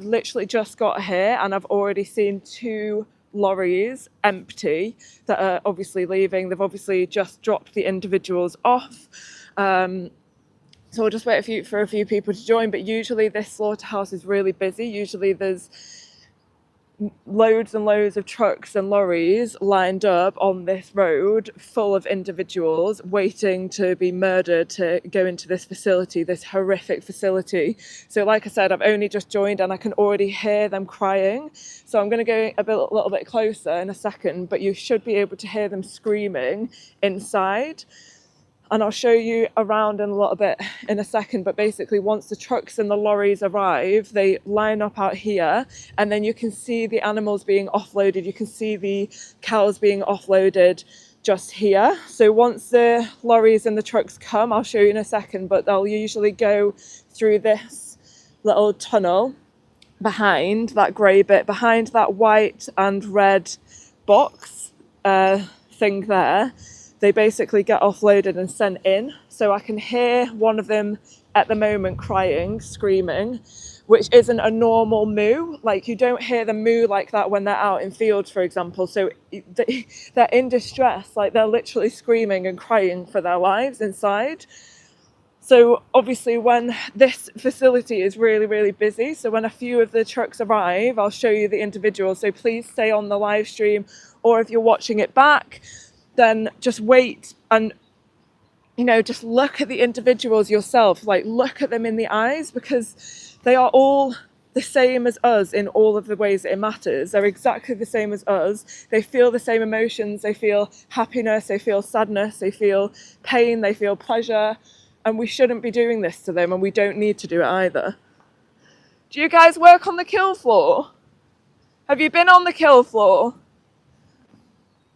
literally just got here and I've already seen 2 lorries empty that are obviously leaving. They've obviously just dropped the individuals off. So we'll just wait for a few people to join, but usually this slaughterhouse is really busy. Usually there's loads and loads of trucks and lorries lined up on this road full of individuals waiting to be murdered to go into this facility, this horrific facility. So like I said, I've only just joined and I can already hear them crying. So I'm going to go a little bit closer in a second, but you should be able to hear them screaming inside. And I'll show you around in a little bit in a second, but basically once the trucks and the lorries arrive, they line up out here and then you can see the animals being offloaded. You can see the cows being offloaded just here. So once the lorries and the trucks come, I'll show you in a second, but they'll usually go through this little tunnel behind that grey bit, behind that white and red box thing there. They basically get offloaded and sent in. So I can hear one of them at the moment crying, screaming, which isn't a normal moo. Like you don't hear them moo like that when they're out in fields, for example. So they're in distress, like they're literally screaming and crying for their lives inside. So obviously when this facility is really, really busy, so when a few of the trucks arrive, I'll show you the individuals. So please stay on the live stream, or if you're watching it back, then just wait and, you know, just look at the individuals yourself, like look at them in the eyes, because they are all the same as us in all of the ways that it matters. They're exactly the same as us. They feel the same emotions. They feel happiness, they feel sadness, they feel pain, they feel pleasure. And we shouldn't be doing this to them, and we don't need to do it either. Do you guys work on the kill floor? Have you been on the kill floor?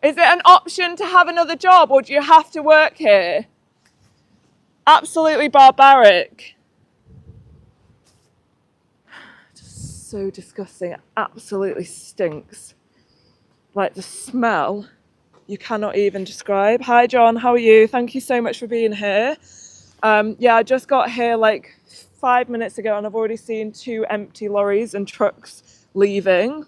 Is it an option to have another job, or do you have to work here? Absolutely barbaric. Just so disgusting. It absolutely stinks. Like the smell, you cannot even describe. Hi John, how are you? Thank you so much for being here. Yeah, I just got here like 5 minutes ago and I've already seen 2 empty lorries and trucks leaving.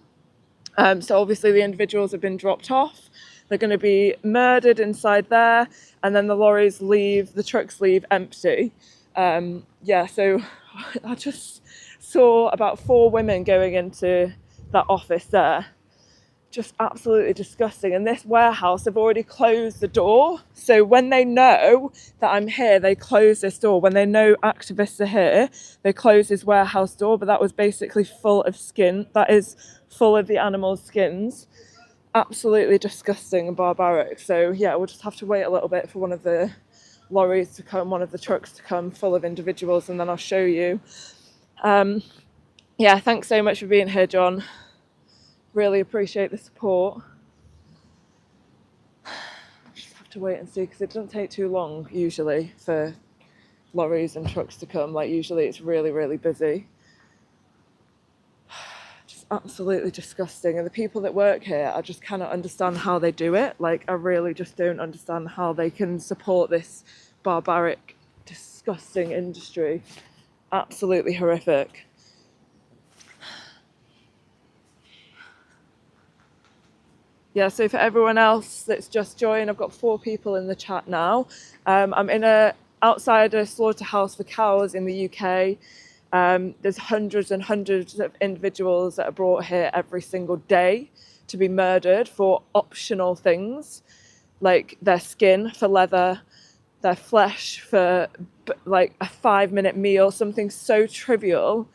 So obviously the individuals have been dropped off. They're going to be murdered inside there, and then the lorries leave, the trucks leave empty. Yeah, so I just saw about 4 women going into that office there. Just absolutely disgusting. And this warehouse, they've already closed the door. So when they know that I'm here, they close this door. When they know activists are here, they close this warehouse door. But that was basically full of skin. That is full of the animals' skins. Absolutely disgusting and barbaric. So yeah, we'll just have to wait a little bit for one of the lorries to come, one of the trucks to come full of individuals, and then I'll show you. Yeah, thanks so much for being here, John. Really appreciate the support. Just have to wait and see, because it doesn't take too long usually for lorries and trucks to come. Like usually it's really, really busy. Absolutely disgusting. And the people that work here, I just cannot understand how they do it. Like I really just don't understand how they can support this barbaric, disgusting industry. Absolutely horrific. Yeah, so for everyone else that's just joined, I've got 4 people in the chat now. I'm outside a slaughterhouse for cows in the UK. There's hundreds and hundreds of individuals that are brought here every single day to be murdered for optional things, like their skin for leather, their flesh for like a 5-minute meal, something so trivial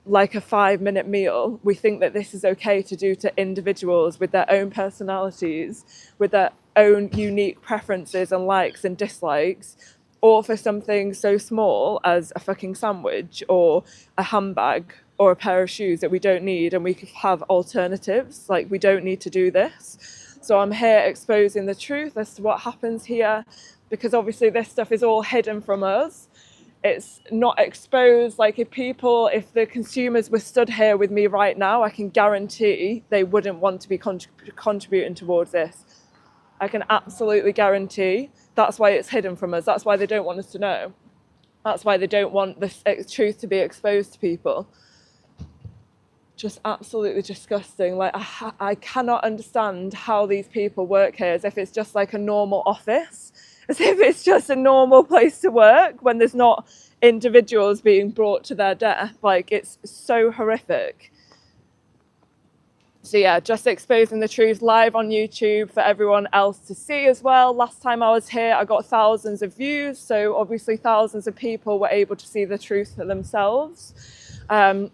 like a 5-minute meal. We think that this is okay to do to individuals with their own personalities, with their own unique preferences and likes and dislikes, or for something so small as a fucking sandwich or a handbag or a pair of shoes that we don't need, and we could have alternatives. Like, we don't need to do this. So I'm here exposing the truth as to what happens here, because obviously this stuff is all hidden from us. It's not exposed. Like, if the consumers were stood here with me right now, I can guarantee they wouldn't want to be contributing towards this. I can absolutely guarantee. That's why it's hidden from us. That's why they don't want us to know. That's why they don't want the truth to be exposed to people. just absolutely disgusting. Like I cannot understand how these people work here, as if it's just like a normal office, as if it's just a normal place to work when there's not individuals being brought to their death. Like, it's so horrific. So yeah, just exposing the truth live on YouTube for everyone else to see as well. Last time I was here, I got thousands of views, so obviously thousands of people were able to see the truth for themselves.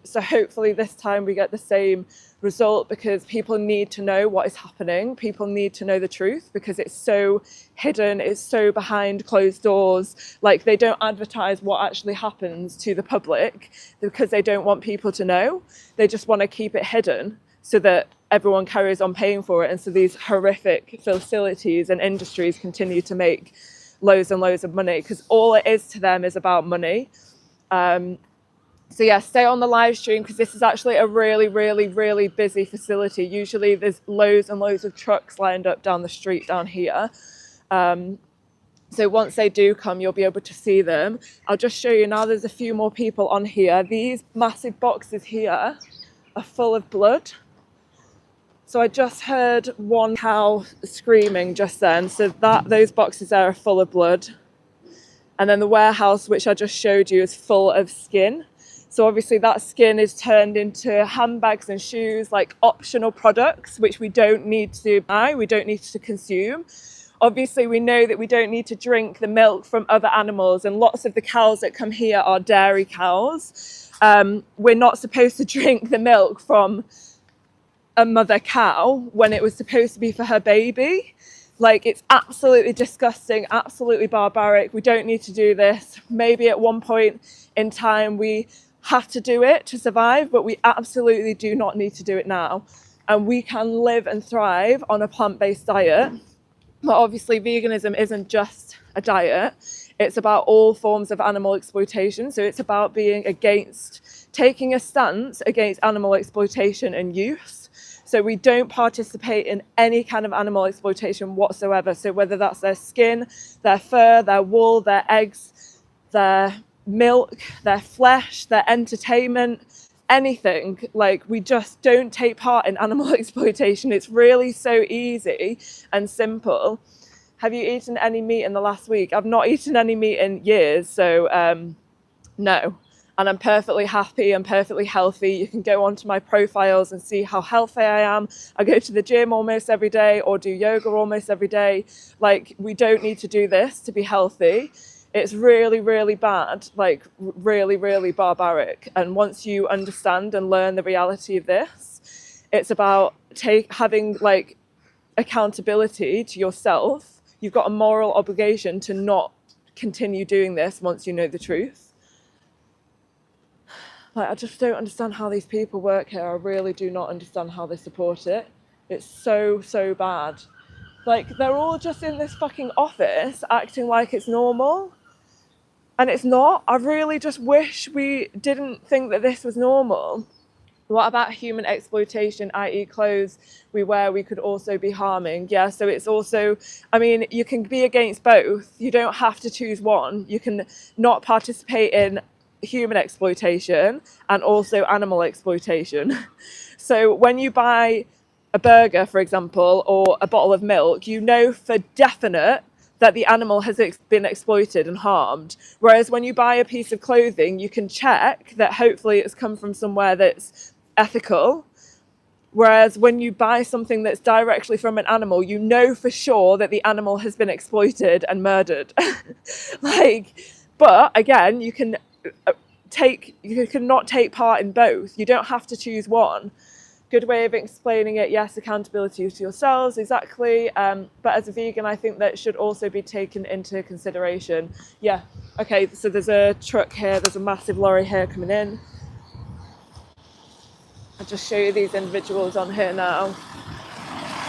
So hopefully this time we get the same result, because people need to know what is happening. People need to know the truth, because it's so hidden, it's so behind closed doors. Like, they don't advertise what actually happens to the public because they don't want people to know. They just want to keep it hidden so that everyone carries on paying for it. And so these horrific facilities and industries continue to make loads and loads of money, because all it is to them is about money. So yeah, stay on the live stream, because this is actually a really, really, really busy facility. Usually there's loads and loads of trucks lined up down the street down here. So once they do come, you'll be able to see them. I'll just show you now. There's a few more people on here. These massive boxes here are full of blood. So I just heard one cow screaming just then. So those boxes there are full of blood. And then the warehouse, which I just showed you, is full of skin. So obviously that skin is turned into handbags and shoes, like optional products, which we don't need to buy, we don't need to consume. Obviously, we know that we don't need to drink the milk from other animals, and lots of the cows that come here are dairy cows. We're not supposed to drink the milk from a mother cow when it was supposed to be for her baby. Like, it's absolutely disgusting, absolutely barbaric. We don't need to do this. Maybe at one point in time we have to do it to survive, but we absolutely do not need to do it now. And we can live and thrive on a plant-based diet. But obviously veganism isn't just a diet. It's about all forms of animal exploitation. So it's about taking a stance against animal exploitation and use. So we don't participate in any kind of animal exploitation whatsoever. So whether that's their skin, their fur, their wool, their eggs, their milk, their flesh, their entertainment, anything, like, we just don't take part in animal exploitation. It's really so easy and simple. Have you eaten any meat in the last week? I've not eaten any meat in years, so no. And I'm perfectly happy and perfectly healthy. You can go onto my profiles and see how healthy I am. I go to the gym almost every day, or do yoga almost every day. Like, we don't need to do this to be healthy. It's really, really bad, like really, really barbaric. And once you understand and learn the reality of this, it's about having like accountability to yourself. You've got a moral obligation to not continue doing this once you know the truth. Like, I just don't understand how these people work here. I really do not understand how they support it. It's so, so bad. Like, they're all just in this fucking office acting like it's normal. And it's not. I really just wish we didn't think that this was normal. What about human exploitation, i.e. clothes we wear we could also be harming? Yeah, so it's also, I mean, you can be against both. You don't have to choose one. You can not participate in human exploitation and also animal exploitation. So when you buy a burger, for example, or a bottle of milk, you know for definite that the animal has been exploited and harmed. Whereas when you buy a piece of clothing, you can check that hopefully it's come from somewhere that's ethical. Whereas when you buy something that's directly from an animal, you know for sure that the animal has been exploited and murdered. But again, you can not take part in both. You don't have to choose one. Good way of explaining it, yes, accountability to yourselves, exactly. But as a vegan, I think that should also be taken into consideration. Yeah, okay, so there's a truck here, there's a massive lorry here coming in. I'll just show you these individuals on here now.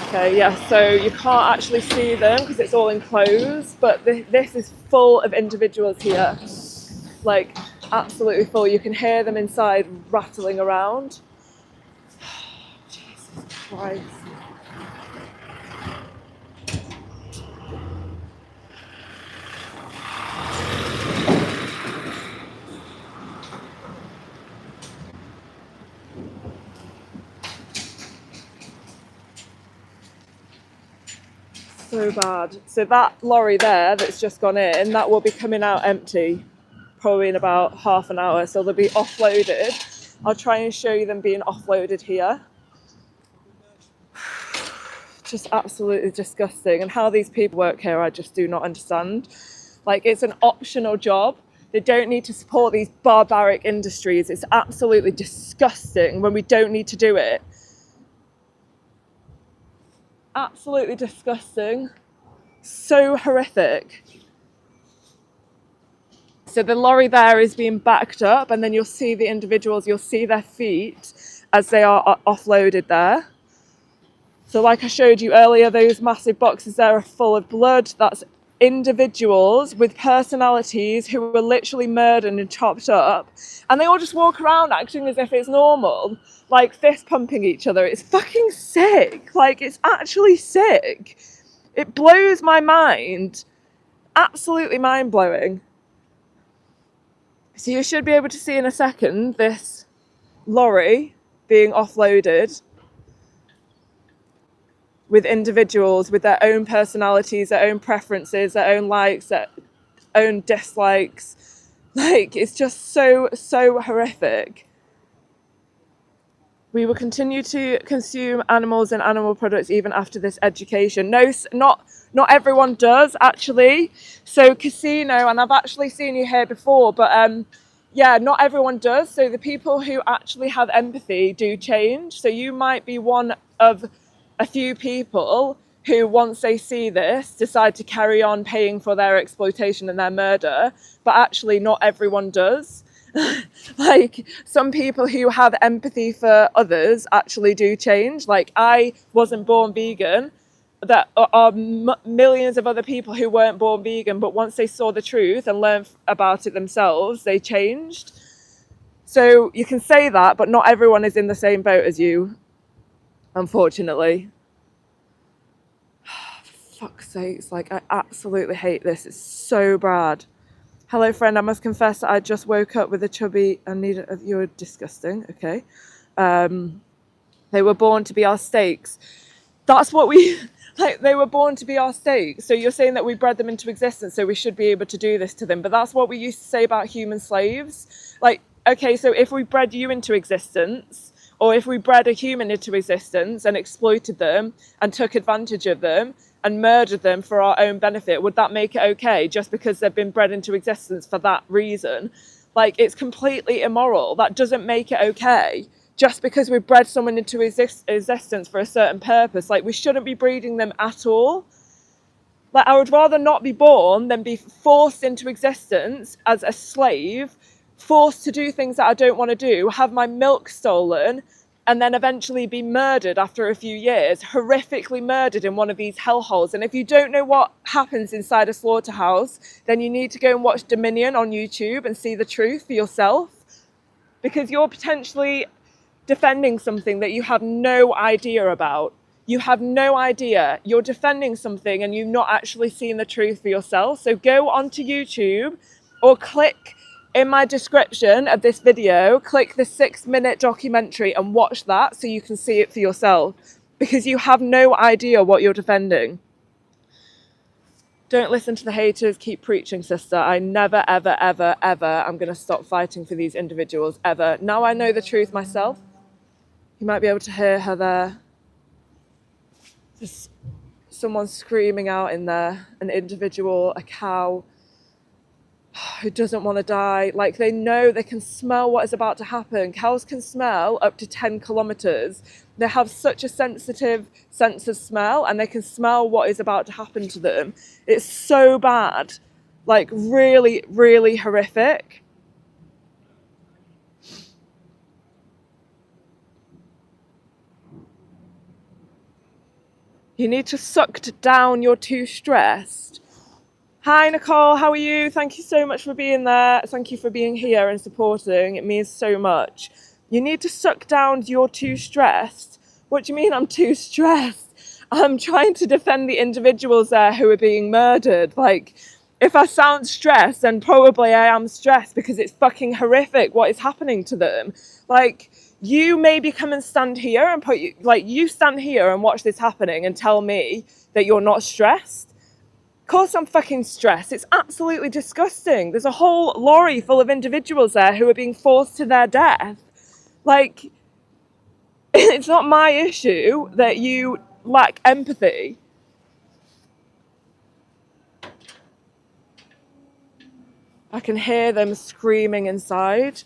Okay, yeah, so you can't actually see them because it's all enclosed, but this is full of individuals here. Like, absolutely full. You can hear them inside rattling around. Jesus Christ. So bad. So that lorry there that's just gone in, that will be coming out empty probably in about half an hour. So they'll be offloaded. I'll try and show you them being offloaded here. Just absolutely disgusting. And how these people work here, I just do not understand. Like, it's an optional job. They don't need to support these barbaric industries. It's absolutely disgusting when we don't need to do it. Absolutely disgusting. So horrific. So the lorry there is being backed up, and then you'll see the individuals, you'll see their feet as they are offloaded there. So like I showed you earlier, those massive boxes there are full of blood. That's individuals with personalities who were literally murdered and chopped up, and they all just walk around acting as if it's normal, like fist pumping each other. It's fucking sick. Like, it's actually sick. It blows my mind. Absolutely mind blowing. So you should be able to see in a second this lorry being offloaded with individuals with their own personalities, their own preferences, their own likes, their own dislikes. Like, it's just so, so horrific. We will continue to consume animals and animal products even after this education. No, not everyone does, actually. So casino, and I've actually seen you here before, but yeah, not everyone does. So the people who actually have empathy do change. So you might be one of a few people who, once they see this, decide to carry on paying for their exploitation and their murder, but actually not everyone does. Like, some people who have empathy for others actually do change. Like, I wasn't born vegan. There are millions of other people who weren't born vegan, but once they saw the truth and learned about it themselves, they changed. So you can say that, but not everyone is in the same boat as you, unfortunately. For fuck's sakes, like, I absolutely hate this. It's so bad. Hello, friend. I must confess that I just woke up with a chubby and needed. You're disgusting. Okay. They were born to be our steaks. That's what we like. They were born to be our steaks. So you're saying that we bred them into existence, so we should be able to do this to them. But that's what we used to say about human slaves. Like, okay, so if we bred you into existence, or if we bred a human into existence and exploited them and took advantage of them and murdered them for our own benefit, would that make it okay just because they've been bred into existence for that reason? Like, it's completely immoral. That doesn't make it okay. Just because we bred someone into existence for a certain purpose, like, we shouldn't be breeding them at all. Like, I would rather not be born than be forced into existence as a slave, forced to do things that I don't want to do, have my milk stolen, and then eventually be murdered after a few years, horrifically murdered in one of these hellholes. And if you don't know what happens inside a slaughterhouse, then you need to go and watch Dominion on YouTube and see the truth for yourself, because you're potentially defending something that you have no idea about. You have no idea. You're defending something and you've not actually seen the truth for yourself. So go onto YouTube or click in my description of this video, click the 6-minute documentary and watch that so you can see it for yourself, because you have no idea what you're defending. Don't listen to the haters, keep preaching, sister. I never, ever, ever, ever am going to stop fighting for these individuals, ever. Now I know the truth myself. You might be able to hear her there. Just someone screaming out in there, an individual, a cow, who doesn't want to die. Like, they know, they can smell what is about to happen. Cows can smell up to 10 kilometers. They have such a sensitive sense of smell, and they can smell what is about to happen to them. It's so bad. Like, really, really horrific. You need to suck down, you're too stressed. Hi, Nicole, how are you? Thank you so much for being there. Thank you for being here and supporting. It means so much. You need to suck down, you're too stressed. What do you mean I'm too stressed? I'm trying to defend the individuals there who are being murdered. Like, if I sound stressed, then probably I am stressed, because it's fucking horrific what is happening to them. Like, You maybe come and stand here and you stand here and watch this happening and tell me that you're not stressed. Of course I'm fucking stressed. It's absolutely disgusting. There's a whole lorry full of individuals there who are being forced to their death. Like, it's not my issue that you lack empathy. I can hear them screaming inside.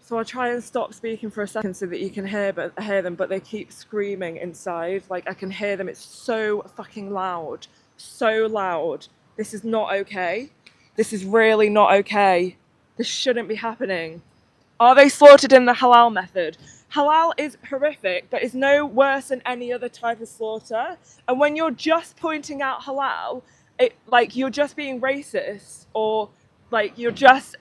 So I'll try and stop speaking for a second so that you can hear them, but they keep screaming inside. Like, I can hear them. It's so fucking loud. So loud. This is not okay. This is really not okay. This shouldn't be happening. Are they slaughtered in the halal method? Halal is horrific, but it's no worse than any other type of slaughter. And when you're just pointing out halal, you're just being racist, or like you're just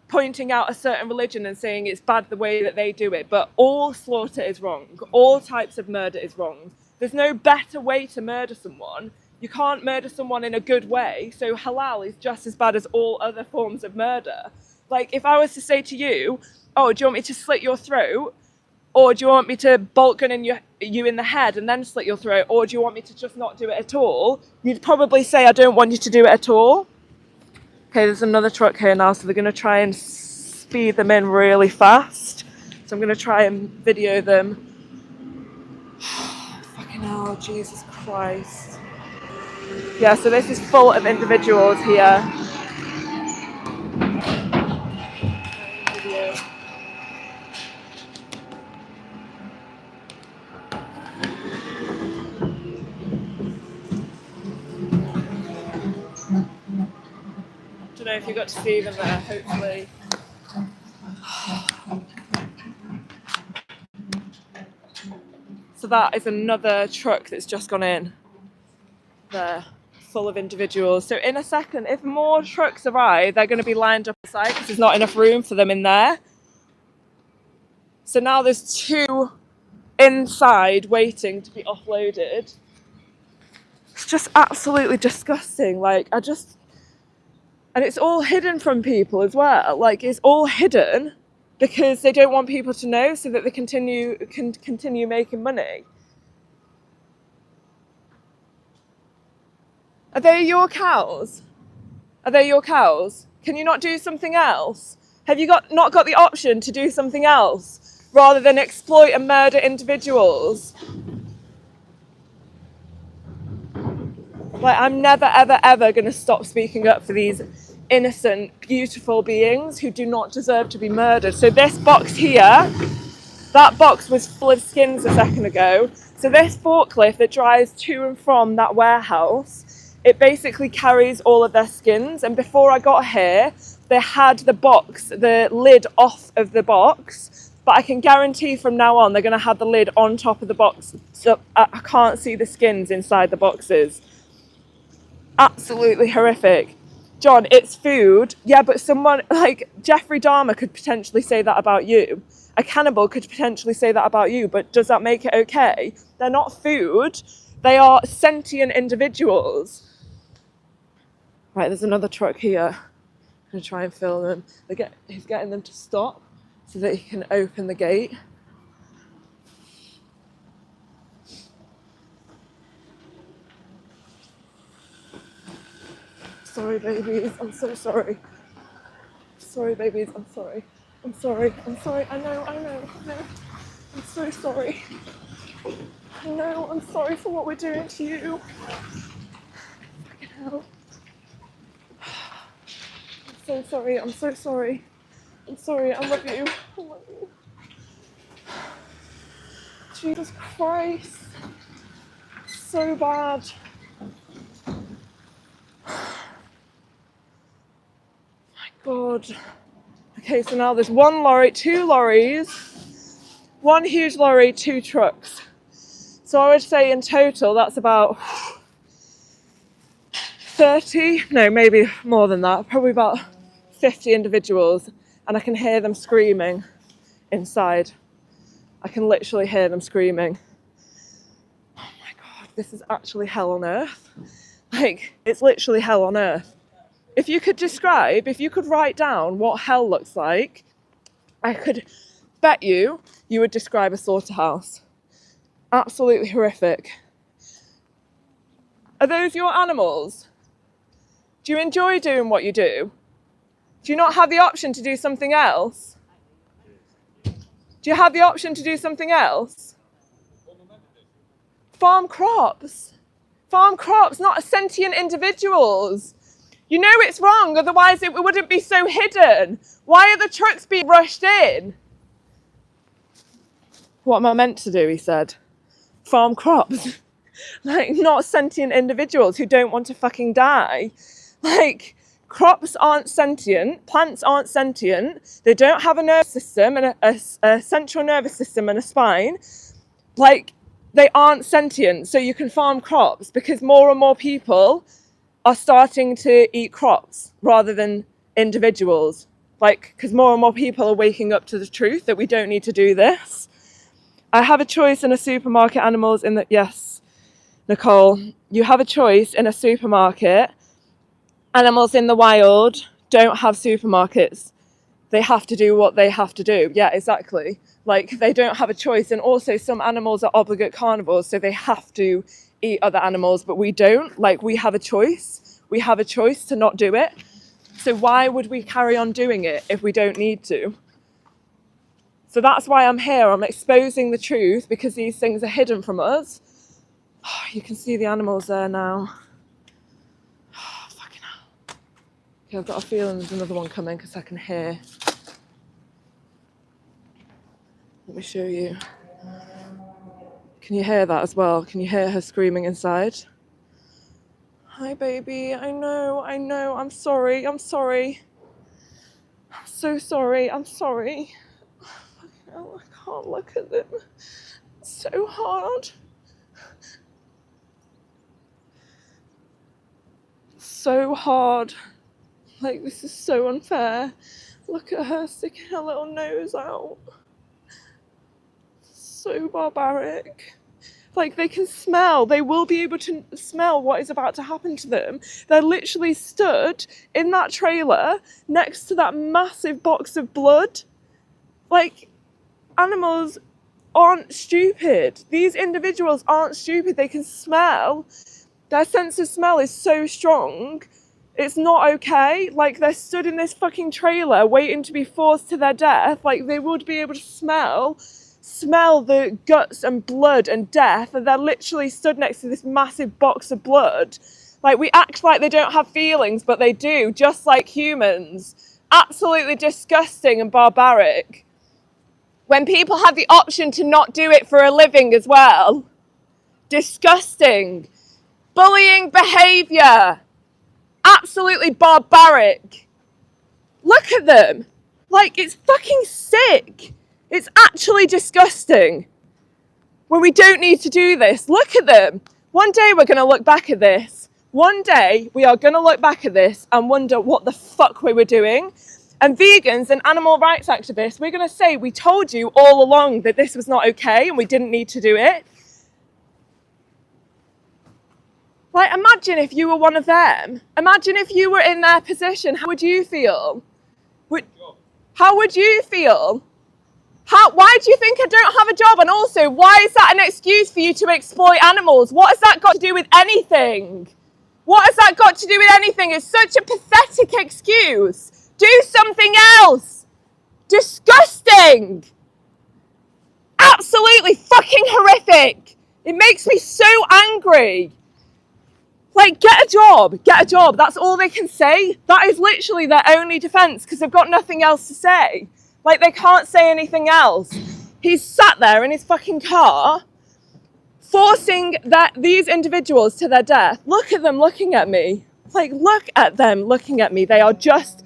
pointing out a certain religion and saying it's bad the way that they do it. But all slaughter is wrong. All types of murder is wrong. There's no better way to murder someone. You can't murder someone in a good way. So halal is just as bad as all other forms of murder. Like, if I was to say to you, oh, do you want me to slit your throat? Or do you want me to bolt gun you in the head and then slit your throat? Or do you want me to just not do it at all? You'd probably say, I don't want you to do it at all. Okay, there's another truck here now, so they're going to try and speed them in really fast. So I'm going to try and video them. Fucking hell, Jesus Christ. Yeah, so this is full of individuals here. I don't know if you got to see them there, hopefully. So that is another truck that's just gone in there, full of individuals. So in a second, if more trucks arrive, they're going to be lined up outside because there's not enough room for them in there. So now there's 2 inside waiting to be offloaded. It's just absolutely disgusting. And it's all hidden from people as well. Like, it's all hidden because they don't want people to know so that they can continue making money. Are they your cows? Are they your cows? Can you not do something else? Have you not got the option to do something else rather than exploit and murder individuals? Like, I'm never, ever, ever going to stop speaking up for these innocent, beautiful beings who do not deserve to be murdered. So this box here, that box was full of skins a second ago. So this forklift that drives to and from that warehouse, it basically carries all of their skins. And before I got here, they had the lid off of the box. But I can guarantee from now on, they're going to have the lid on top of the box. So I can't see the skins inside the boxes. Absolutely horrific. John, it's food. Yeah, but someone like Jeffrey Dahmer could potentially say that about you. A cannibal could potentially say that about you, but does that make it okay? They're not food. They are sentient individuals. Right, there's another truck here. I'm going to try and film them. He's getting them to stop so that he can open the gate. Sorry, babies. I'm so sorry. Sorry, babies. I'm sorry. I'm sorry. I'm sorry. I know. I'm so sorry. No, I'm sorry for what we're doing to you. Fucking hell. I'm so sorry. I'm so sorry. I'm sorry. I love you. I love you. Jesus Christ. So bad. God. Okay, so now there's 1 lorry, 2 lorries, 1 huge lorry, 2 trucks. So I would say in total that's about 30, no, maybe more than that, probably about 50 individuals. And I can hear them screaming inside. I can literally hear them screaming. Oh my God, this is actually hell on earth. Like, it's literally hell on earth. If you could write down what hell looks like, I could bet you would describe a slaughterhouse. Absolutely horrific. Are those your animals? Do you enjoy doing what you do? Do you not have the option to do something else? Do you have the option to do something else? Farm crops. Farm crops, not sentient individuals. You know it's wrong, otherwise it wouldn't be so hidden. Why are the trucks being rushed in? What am I meant to do, he said. Farm crops. Like, not sentient individuals who don't want to fucking die. Like, crops aren't sentient, plants aren't sentient, they don't have a nervous system and a central nervous system and a spine. Like, they aren't sentient, so you can farm crops because more and more people are starting to eat crops rather than individuals. Like, because more and more people are waking up to the truth that we don't need to do this. I have a choice in a supermarket, animals in the... Yes, Nicole, you have a choice in a supermarket. Animals in the wild don't have supermarkets. They have to do what they have to do. Yeah, exactly. Like, they don't have a choice. And also some animals are obligate carnivores, so they have to eat other animals, but we don't. Like, we have a choice. We have a choice to not do it. So why would we carry on doing it if we don't need to? So that's why I'm here. I'm exposing the truth because these things are hidden from us. Oh, you can see the animals there now. Oh, fucking hell. Okay, I've got a feeling there's another one coming because I can hear. Let me show you. Can you hear that as well? Can you hear her screaming inside? Hi, baby. I know. I'm sorry. I'm so sorry. I'm sorry. Oh, I can't look at them. It's so hard. So hard. Like, this is so unfair. Look at her sticking her little nose out. So barbaric. Like, they can smell. They will be able to smell what is about to happen to them. They're literally stood in that trailer next to that massive box of blood. Like, animals aren't stupid. These individuals aren't stupid. They can smell. Their sense of smell is so strong. It's not okay. Like, they're stood in this fucking trailer waiting to be forced to their death. Like, they would be able to smell the guts and blood and death, and they're literally stood next to this massive box of blood. Like, we act like they don't have feelings, but they do, just like humans. Absolutely disgusting and barbaric. When people have the option to not do it for a living as well. Disgusting. Bullying behaviour. Absolutely barbaric. Look at them. Like, it's fucking sick. It's actually disgusting. When we don't need to do this. Look at them. One day we're going to look back at this. One day we are going to look back at this and wonder what the fuck we were doing. And vegans and animal rights activists, we're going to say, we told you all along that this was not okay and we didn't need to do it. Like, imagine if you were one of them. Imagine if you were in their position. How would you feel? How would you feel? Why do you think I don't have a job? And also, why is that an excuse for you to exploit animals? What has that got to do with anything? What has that got to do with anything? It's such a pathetic excuse. Do something else. Disgusting. Absolutely fucking horrific. It makes me so angry. Like, get a job. That's all they can say. That is literally their only defense because they've got nothing else to say. Like, they can't say anything else. He's sat there in his fucking car, forcing these individuals to their death. Look at them looking at me. Like, look at them looking at me. They are just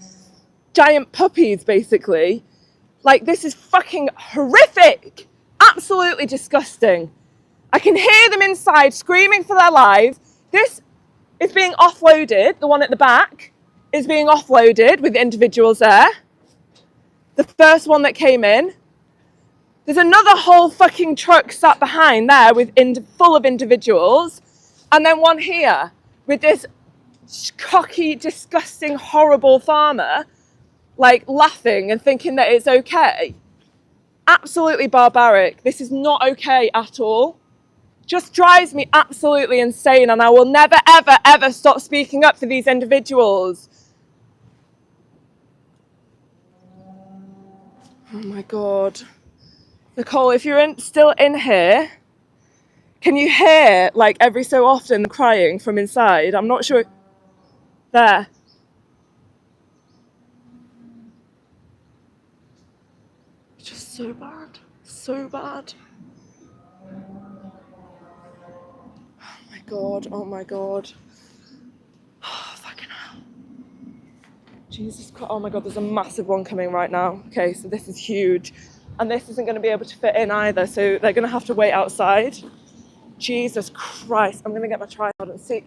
giant puppies, basically. Like, this is fucking horrific. Absolutely disgusting. I can hear them inside screaming for their lives. This is being offloaded. The one at the back is being offloaded with the individuals there. The first one that came in. There's another whole fucking truck sat behind there with full of individuals. And then one here with this cocky, disgusting, horrible farmer, like, laughing and thinking that it's okay. absolutely barbaric. This is not okay at all. Just drives me absolutely insane, and I will never, ever, ever stop speaking up for these individuals. Oh my God. Nicole, if you're still in here, can you hear, like, every so often crying from inside? I'm not sure. There. It's just so bad. So bad. Oh my God. Oh my God. Oh, fucking hell. Jesus Christ. Oh my God, there's a massive one coming right now. Okay, so this is huge. And this isn't going to be able to fit in either, so they're going to have to wait outside. Jesus Christ. I'm going to get my tripod and see.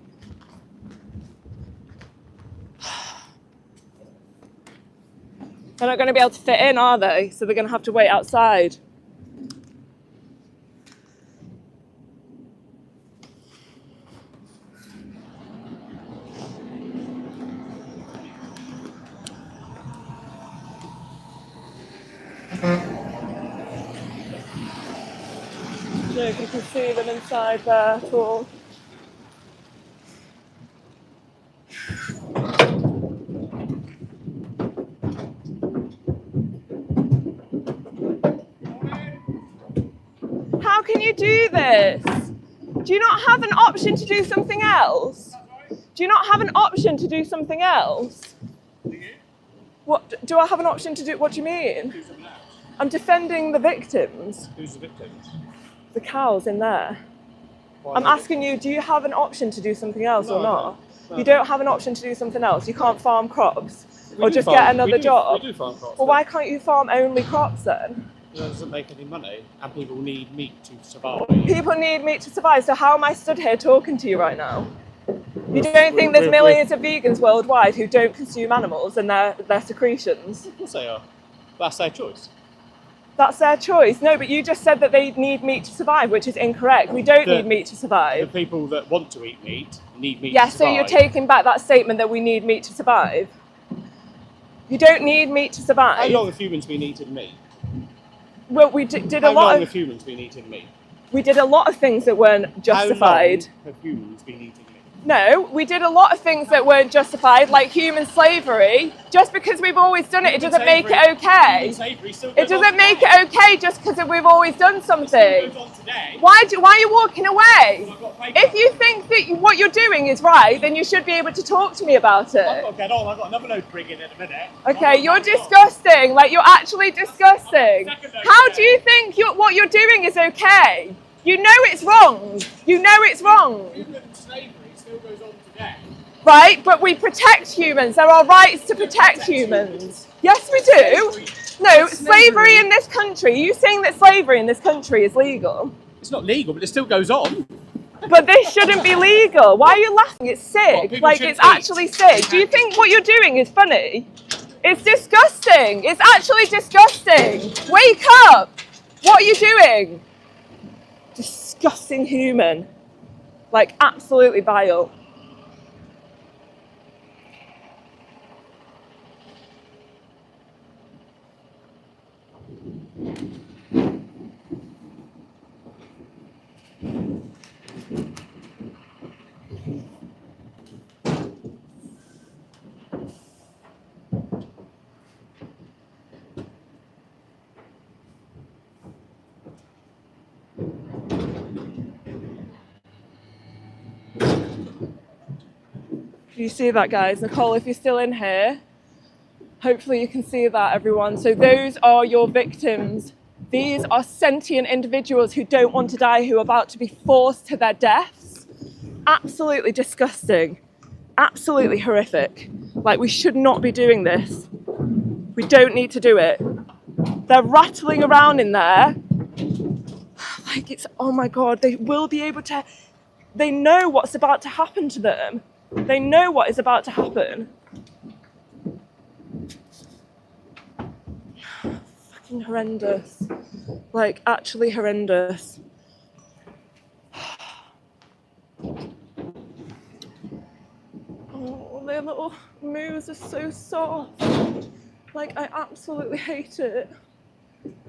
They're not going to be able to fit in, are they? So they're going to have to wait outside. No, if you can see them inside there at all. How can you do this? Do you not have an option to do something else? Do you not have an option to do something else? What do I have an option to do? What do you mean? Do something else. I'm defending the victims. Who's the victims? The cows in there. Why I'm asking you, do you have an option to do something else or not? You don't have an option to do something else. You can't farm crops or just get another job. We do farm crops. Well, why can't you farm only crops then? It doesn't make any money, and people need meat to survive. People need meat to survive, so how am I stood here talking to you right now? You don't think there's millions of vegans worldwide who don't consume animals and their secretions? Of course they are. That's their choice. That's their choice. No, but you just said that they need meat to survive, which is incorrect. We don't need meat to The survive. people that want to eat meat need meat Yes, to so survive. you're taking back that statement that we need meat to survive. You don't need meat to How survive. long have humans been eating meat? Well, we did a How lot long of have humans been eating meat? we did a lot of things that weren't justified. How long have humans been eating meat? No, we did a lot of things that weren't justified, like human slavery. Just because we've always done it, it doesn't make it okay. Human slavery still It goes doesn't on make today. it okay just because we've always done It still something. goes on today. Why are you walking away? I've got paper. If you think that what you're doing is right, then you should be able to talk to me about I've it. got to get on. I've got another load to bring in a minute. Okay, you're disgusting. Like, you're actually disgusting. How do you think what you're doing is okay? You know it's wrong. You know it's wrong. Human slavery still goes on today. Right, but we protect humans. There are rights to protect humans. Yes, we do. No, slavery in this country. Are you saying that slavery in this country is legal? It's not legal, but it still goes on. But this shouldn't be legal. Why are you laughing? It's sick. People Like, shouldn't it's eat. actually sick. Do you think what you're doing is funny? It's disgusting. It's actually disgusting. Wake up. What are you doing? Disgusting human. Like, absolutely vile. You see that, guys? Nicole, if you're still in here, hopefully you can see that, everyone. So those are your victims. These are sentient individuals who don't want to die, who are about to be forced to their deaths. Absolutely disgusting. Absolutely horrific. Like, we should not be doing this. We don't need to do it. They're rattling around in there. Like, it's, oh my God, they will be able to, they know what's about to happen to them. They know what is about to happen. Fucking horrendous. Like, actually horrendous. Oh, their little moves are so soft. Like, I absolutely hate it.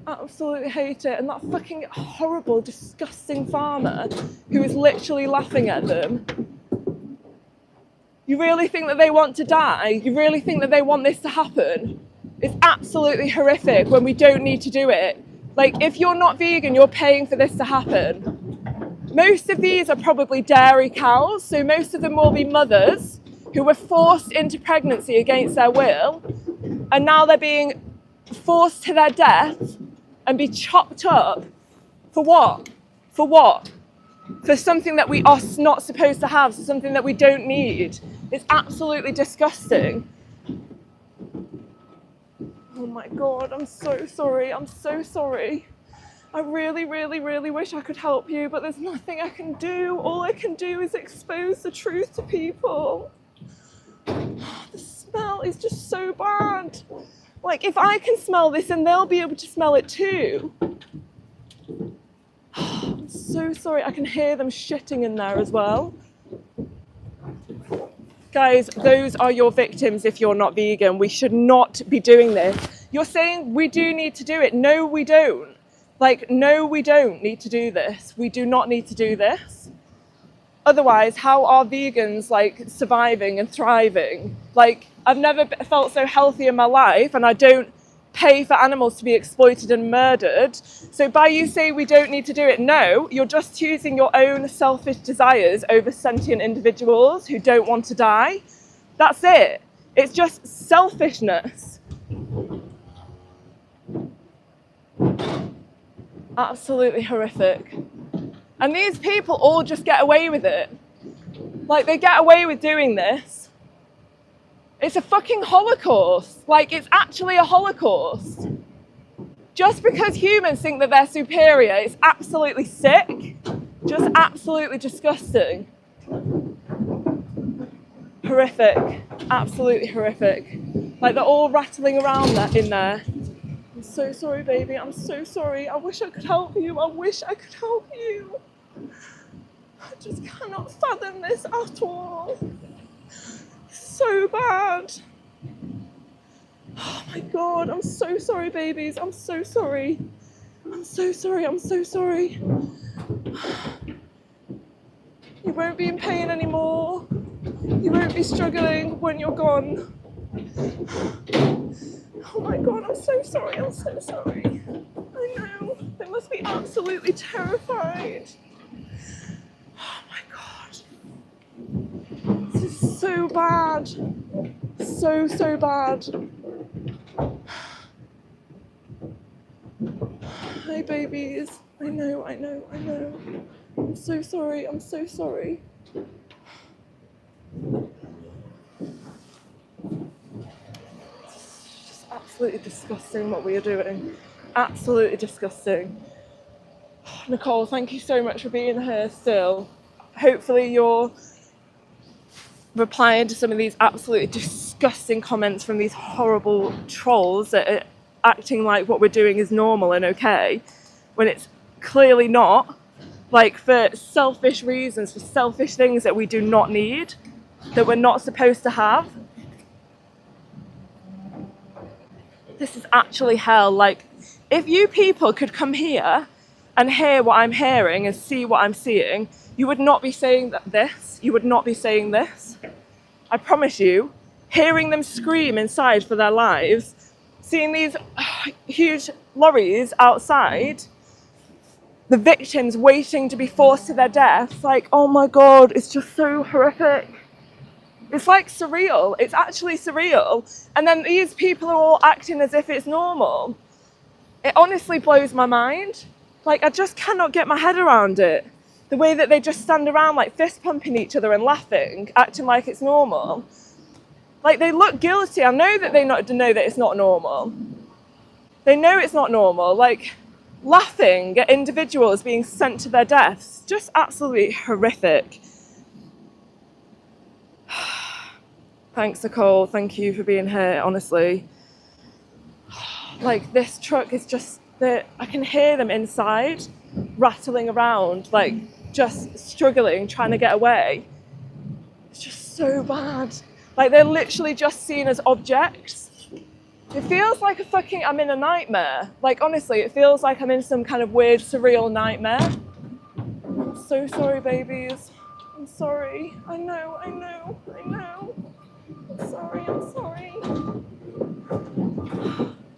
Absolutely hate it. And that fucking horrible, disgusting farmer who is literally laughing at them. You really think that they want to die? You really think that they want this to happen? It's absolutely horrific when we don't need to do it. Like, if you're not vegan, you're paying for this to happen. Most of these are probably dairy cows, so most of them will be mothers who were forced into pregnancy against their will, and now they're being forced to their death and be chopped up. For what? For what? For something that we are not supposed to have, for something that we don't need. It's absolutely disgusting. Oh my God, I'm so sorry. I'm so sorry. I really, really, really wish I could help you, but there's nothing I can do. All I can do is expose the truth to people. The smell is just so bad. Like, if I can smell this, then they'll be able to smell it too. I'm so sorry. I can hear them shitting in there as well. Guys, those are your victims if you're not vegan. We should not be doing this. You're saying we do need to do it. No, we don't. Like, no, we don't need to do this. We do not need to do this. Otherwise, how are vegans, like, surviving and thriving? Like, I've never felt so healthy in my life, and I don't pay for animals to be exploited and murdered. So by you saying we don't need to do it, no, you're just choosing your own selfish desires over sentient individuals who don't want to die. That's it. It's just selfishness. Absolutely horrific. And these people all just get away with it. Like, they get away with doing this. It's a fucking Holocaust. Like, it's actually a Holocaust. Just because humans think that they're superior, it's absolutely sick. Just absolutely disgusting. Horrific. Absolutely horrific. Like, they're all rattling around in there. I'm so sorry, baby. I'm so sorry. I wish I could help you. I wish I could help you. I just cannot fathom this at all. So bad. Oh my God, I'm so sorry, babies. I'm so sorry. I'm so sorry. I'm so sorry. You won't be in pain anymore. You won't be struggling when you're gone. Oh my God, I'm so sorry. I'm so sorry. I know. They must be absolutely terrified. Oh my God. This is so bad. So bad. Hi, babies. I know. I'm so sorry. I'm so sorry. It's just absolutely disgusting what we are doing. Absolutely disgusting. Nicole, thank you so much for being here still. Hopefully you're replying to some of these absolutely disgusting comments from these horrible trolls that are acting like what we're doing is normal and okay, when it's clearly not. Like, for selfish reasons, for selfish things that we do not need, that we're not supposed to have. This is actually hell. Like, if you people could come here and hear what I'm hearing and see what I'm seeing, you would not be saying this. You would not be saying this. I promise you. Hearing them scream inside for their lives, seeing these huge lorries outside, the victims waiting to be forced to their death, like, oh my God, it's just so horrific. It's like surreal. It's actually surreal. And then these people are all acting as if it's normal. It honestly blows my mind. Like, I just cannot get my head around it. The way that they just stand around like fist pumping each other and laughing, acting like it's normal. Like, they look guilty. I know that they know that it's not normal. They know it's not normal. Like, laughing at individuals being sent to their deaths. Just absolutely horrific. Thanks, Nicole. Thank you for being here, honestly. Like, this truck is just, I can hear them inside, rattling around, like, just struggling, trying to get away. It's just so bad. Like, they're literally just seen as objects. It feels like I'm in a nightmare. Like, honestly, it feels like I'm in some kind of weird, surreal nightmare. I'm so sorry, babies. I'm sorry. I know. I'm sorry.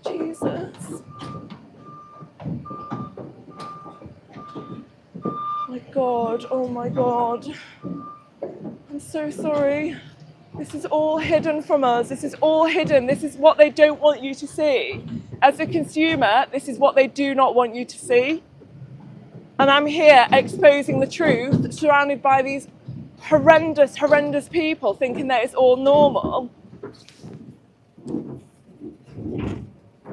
Jesus. Oh my God. I'm so sorry. This is all hidden from us. This is all hidden. This is what they don't want you to see. As a consumer, this is what they do not want you to see. And I'm here exposing the truth, surrounded by these horrendous, horrendous people thinking that it's all normal.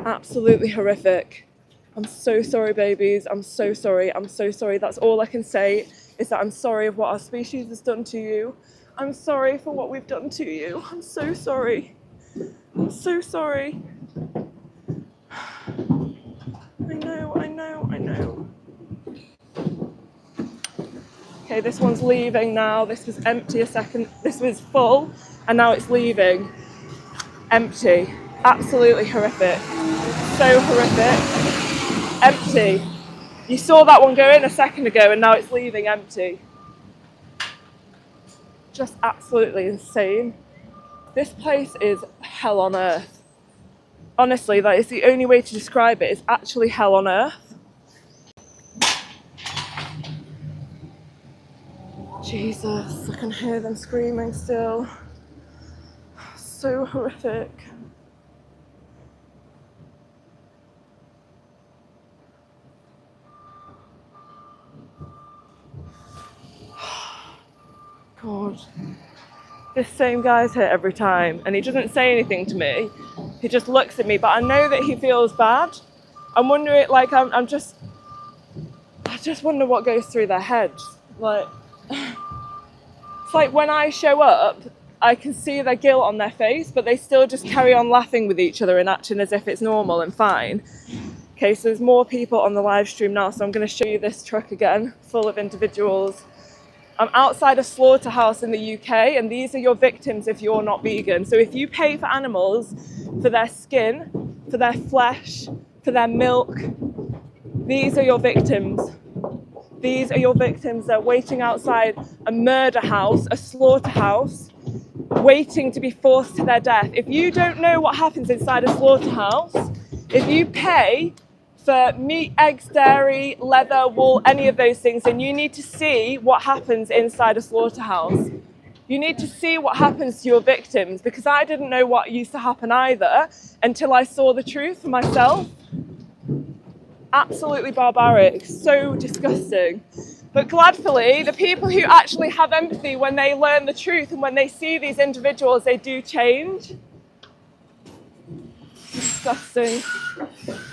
Absolutely horrific. I'm so sorry, babies. I'm so sorry. That's all I can say, is that I'm sorry of what our species has done to you. I'm sorry for what we've done to you. I'm so sorry. I'm so sorry. I know. Okay, this one's leaving now. This was empty a second. This was full, and now it's leaving. Empty. Absolutely horrific. So horrific. Empty. You saw that one go in a second ago, and now it's leaving empty. Just absolutely insane. This place is hell on earth. Honestly, that is the only way to describe it. It's actually hell on earth. Jesus, I can hear them screaming still. So horrific. God. This same guy's here every time, and he doesn't say anything to me. He just looks at me, but I know that he feels bad. I'm wondering, like, I just wonder what goes through their heads. Like, it's like when I show up, I can see their guilt on their face, but they still just carry on laughing with each other and acting as if it's normal and fine. Okay, so there's more people on the live stream now, so I'm going to show you this truck again, full of individuals. I'm outside a slaughterhouse in the UK, and these are your victims if you're not vegan. So if you pay for animals, for their skin, for their flesh, for their milk, these are your victims. These are your victims. They're waiting outside a murder house, a slaughterhouse, waiting to be forced to their death. If you don't know what happens inside a slaughterhouse, if you pay for meat, eggs, dairy, leather, wool, any of those things, then you need to see what happens inside a slaughterhouse. You need to see what happens to your victims, because I didn't know what used to happen either until I saw the truth for myself. Absolutely barbaric, so disgusting. But gladfully, the people who actually have empathy, when they learn the truth and when they see these individuals, they do change. Disgusting.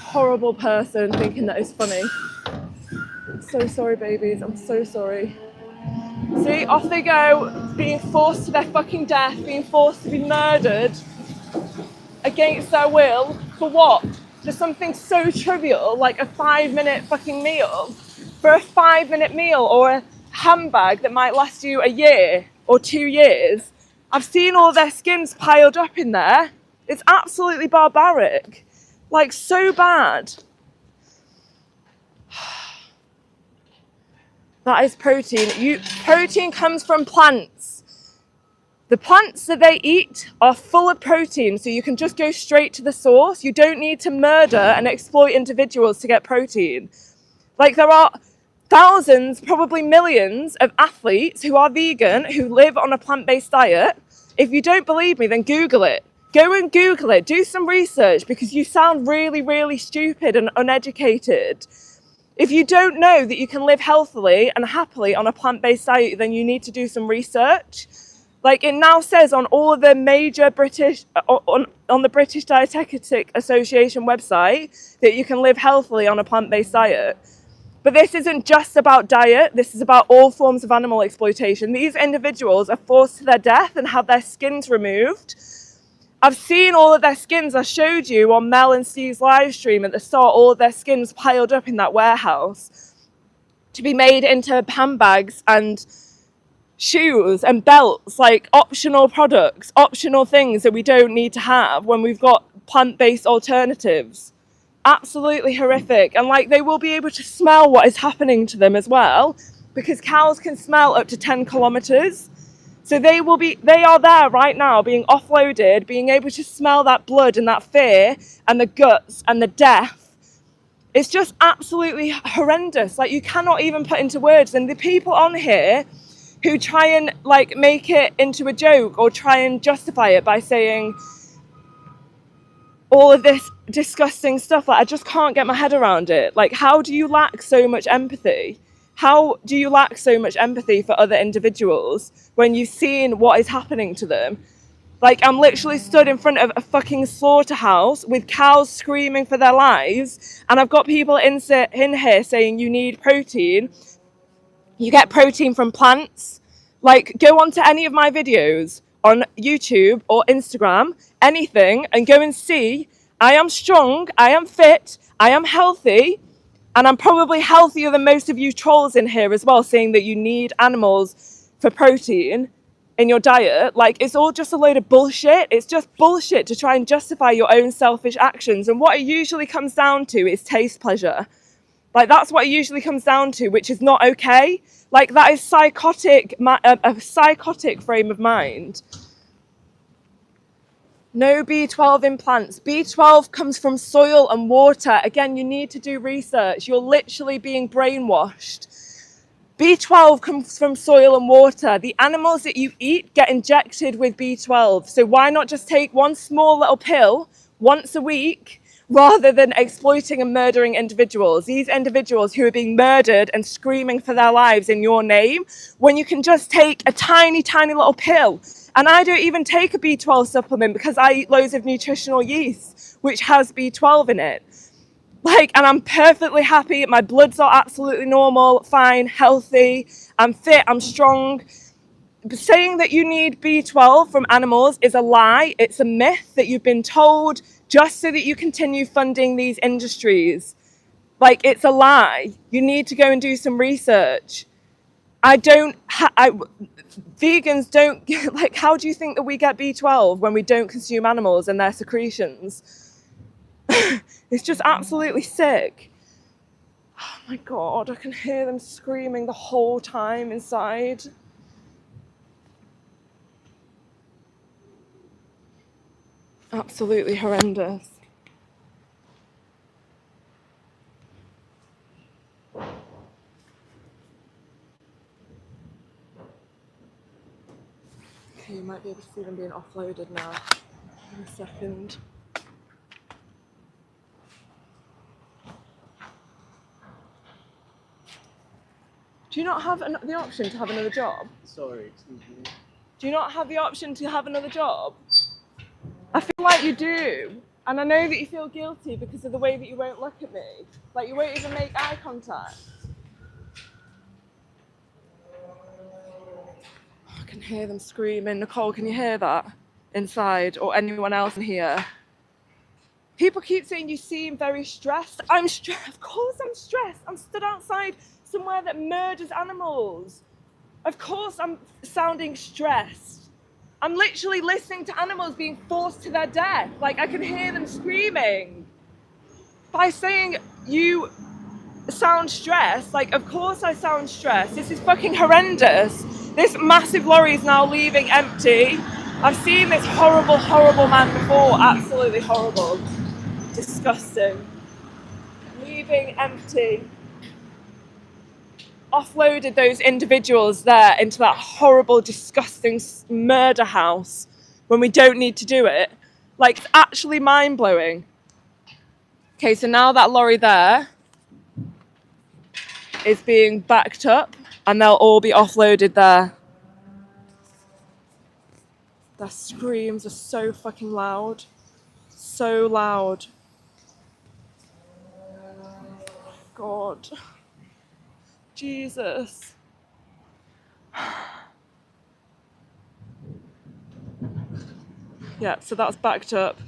Horrible person thinking that is funny. I'm so sorry, babies. I'm so sorry. See, off they go, being forced to their fucking death, being forced to be murdered against their will. For what? For something so trivial like a 5-minute fucking meal. For a 5-minute meal or a handbag that might last you a year or 2 years. I've seen all their skins piled up in there. It's absolutely barbaric. Like, so bad. That is protein. Protein comes from plants. The plants that they eat are full of protein, so you can just go straight to the source. You don't need to murder and exploit individuals to get protein. Like, there are thousands, probably millions of athletes who are vegan, who live on a plant-based diet. If you don't believe me, then Google it. Go and Google it, do some research, because you sound really, really stupid and uneducated. If you don't know that you can live healthily and happily on a plant-based diet, then you need to do some research. Like, it now says on all of the major British, on the British Dietetic Association website, that you can live healthily on a plant-based diet. But this isn't just about diet, this is about all forms of animal exploitation. These individuals are forced to their death and have their skins removed. I've seen all of their skins. I showed you on Mel and Steve's live stream at the start, all of their skins piled up in that warehouse to be made into handbags and shoes and belts, like optional products, optional things that we don't need to have when we've got plant-based alternatives. Absolutely horrific. And like, they will be able to smell what is happening to them as well, because cows can smell up to 10 kilometers. So they are there right now being offloaded, being able to smell that blood and that fear and the guts and the death. It's just absolutely horrendous. Like, you cannot even put into words. And the people on here who try and like make it into a joke or try and justify it by saying all of this disgusting stuff, like, I just can't get my head around it. Like, how do you lack so much empathy? How do you lack so much empathy for other individuals when you've seen what is happening to them? Like, I'm literally stood in front of a fucking slaughterhouse with cows screaming for their lives, and I've got people in here saying you need protein. You get protein from plants. Like, go onto any of my videos on YouTube or Instagram, anything, and go and see. I am strong, I am fit, I am healthy, and I'm probably healthier than most of you trolls in here as well, saying that you need animals for protein in your diet. Like, it's all just a load of bullshit. It's just bullshit to try and justify your own selfish actions. And what it usually comes down to is taste pleasure. Like, that's what it usually comes down to, which is not okay. Like, that is psychotic, a psychotic frame of mind. No B12 implants. B12 comes from soil and water. Again, you need to do research. You're literally being brainwashed. B12 comes from soil and water. The animals that you eat get injected with B12. So why not just take one small little pill once a week rather than exploiting and murdering individuals? These individuals who are being murdered and screaming for their lives in your name, when you can just take a tiny, tiny little pill. And I don't even take a B12 supplement because I eat loads of nutritional yeast, which has B12 in it. Like, and I'm perfectly happy. My bloods are absolutely normal, fine, healthy. I'm fit, I'm strong. Saying that you need B12 from animals is a lie. It's a myth that you've been told just so that you continue funding these industries. Like, it's a lie. You need to go and do some research. Vegans don't, like, how do you think that we get B12 when we don't consume animals and their secretions? It's just absolutely sick. Oh my God, I can hear them screaming the whole time inside. Absolutely horrendous. Okay, you might be able to see them being offloaded now. In a second. Do you not have the option to have another job? Sorry, excuse me. Do you not have the option to have another job? I feel like you do. And I know that you feel guilty because of the way that you won't look at me. Like, you won't even make eye contact. I can hear them screaming. Nicole, can you hear that inside? Or anyone else in here? People keep saying you seem very stressed. I'm stressed. Of course I'm stressed. I'm stood outside somewhere that murders animals. Of course I'm sounding stressed. I'm literally listening to animals being forced to their death. Like, I can hear them screaming. By saying you sound stressed, like, of course I sound stressed. This is fucking horrendous. This massive lorry is now leaving empty. I've seen this horrible, horrible man before. Absolutely horrible. Disgusting. Leaving empty. Offloaded those individuals there into that horrible, disgusting murder house when we don't need to do it. Like, it's actually mind-blowing. Okay, so now that lorry there is being backed up and they'll all be offloaded there. Their screams are so fucking loud. So loud. God. Jesus. Yeah, so that's backed up.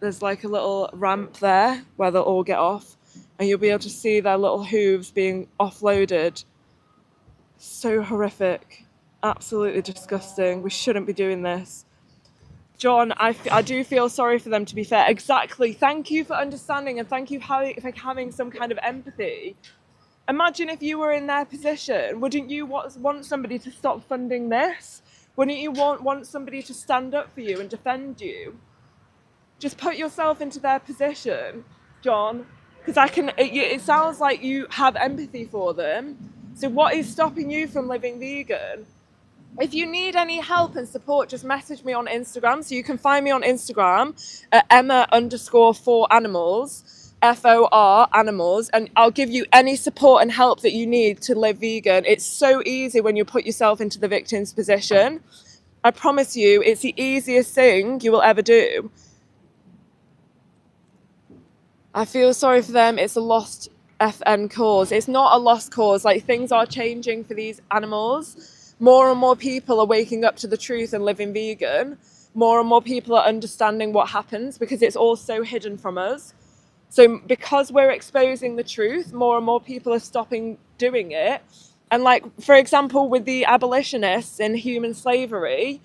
There's like a little ramp there where they'll all get off, and you'll be able to see their little hooves being offloaded. So horrific. Absolutely disgusting. We shouldn't be doing this. John, I do feel sorry for them, to be fair. Exactly. Thank you for understanding, and thank you for having some kind of empathy. Imagine if you were in their position. Wouldn't you want somebody to stop funding this? Wouldn't you want somebody to stand up for you and defend you? Just put yourself into their position, John, because it sounds like you have empathy for them. So what is stopping you from living vegan? If you need any help and support, just message me on Instagram. So you can find me on Instagram at Emma_4animals, FOR animals, and I'll give you any support and help that you need to live vegan. It's so easy when you put yourself into the victim's position. I promise you, it's the easiest thing you will ever do. I feel sorry for them. It's a lost FN cause. It's not a lost cause. Like, things are changing for these animals. More and more people are waking up to the truth and living vegan. More and more people are understanding what happens because it's all so hidden from us. So because we're exposing the truth, more and more people are stopping doing it. And like, for example, with the abolitionists in human slavery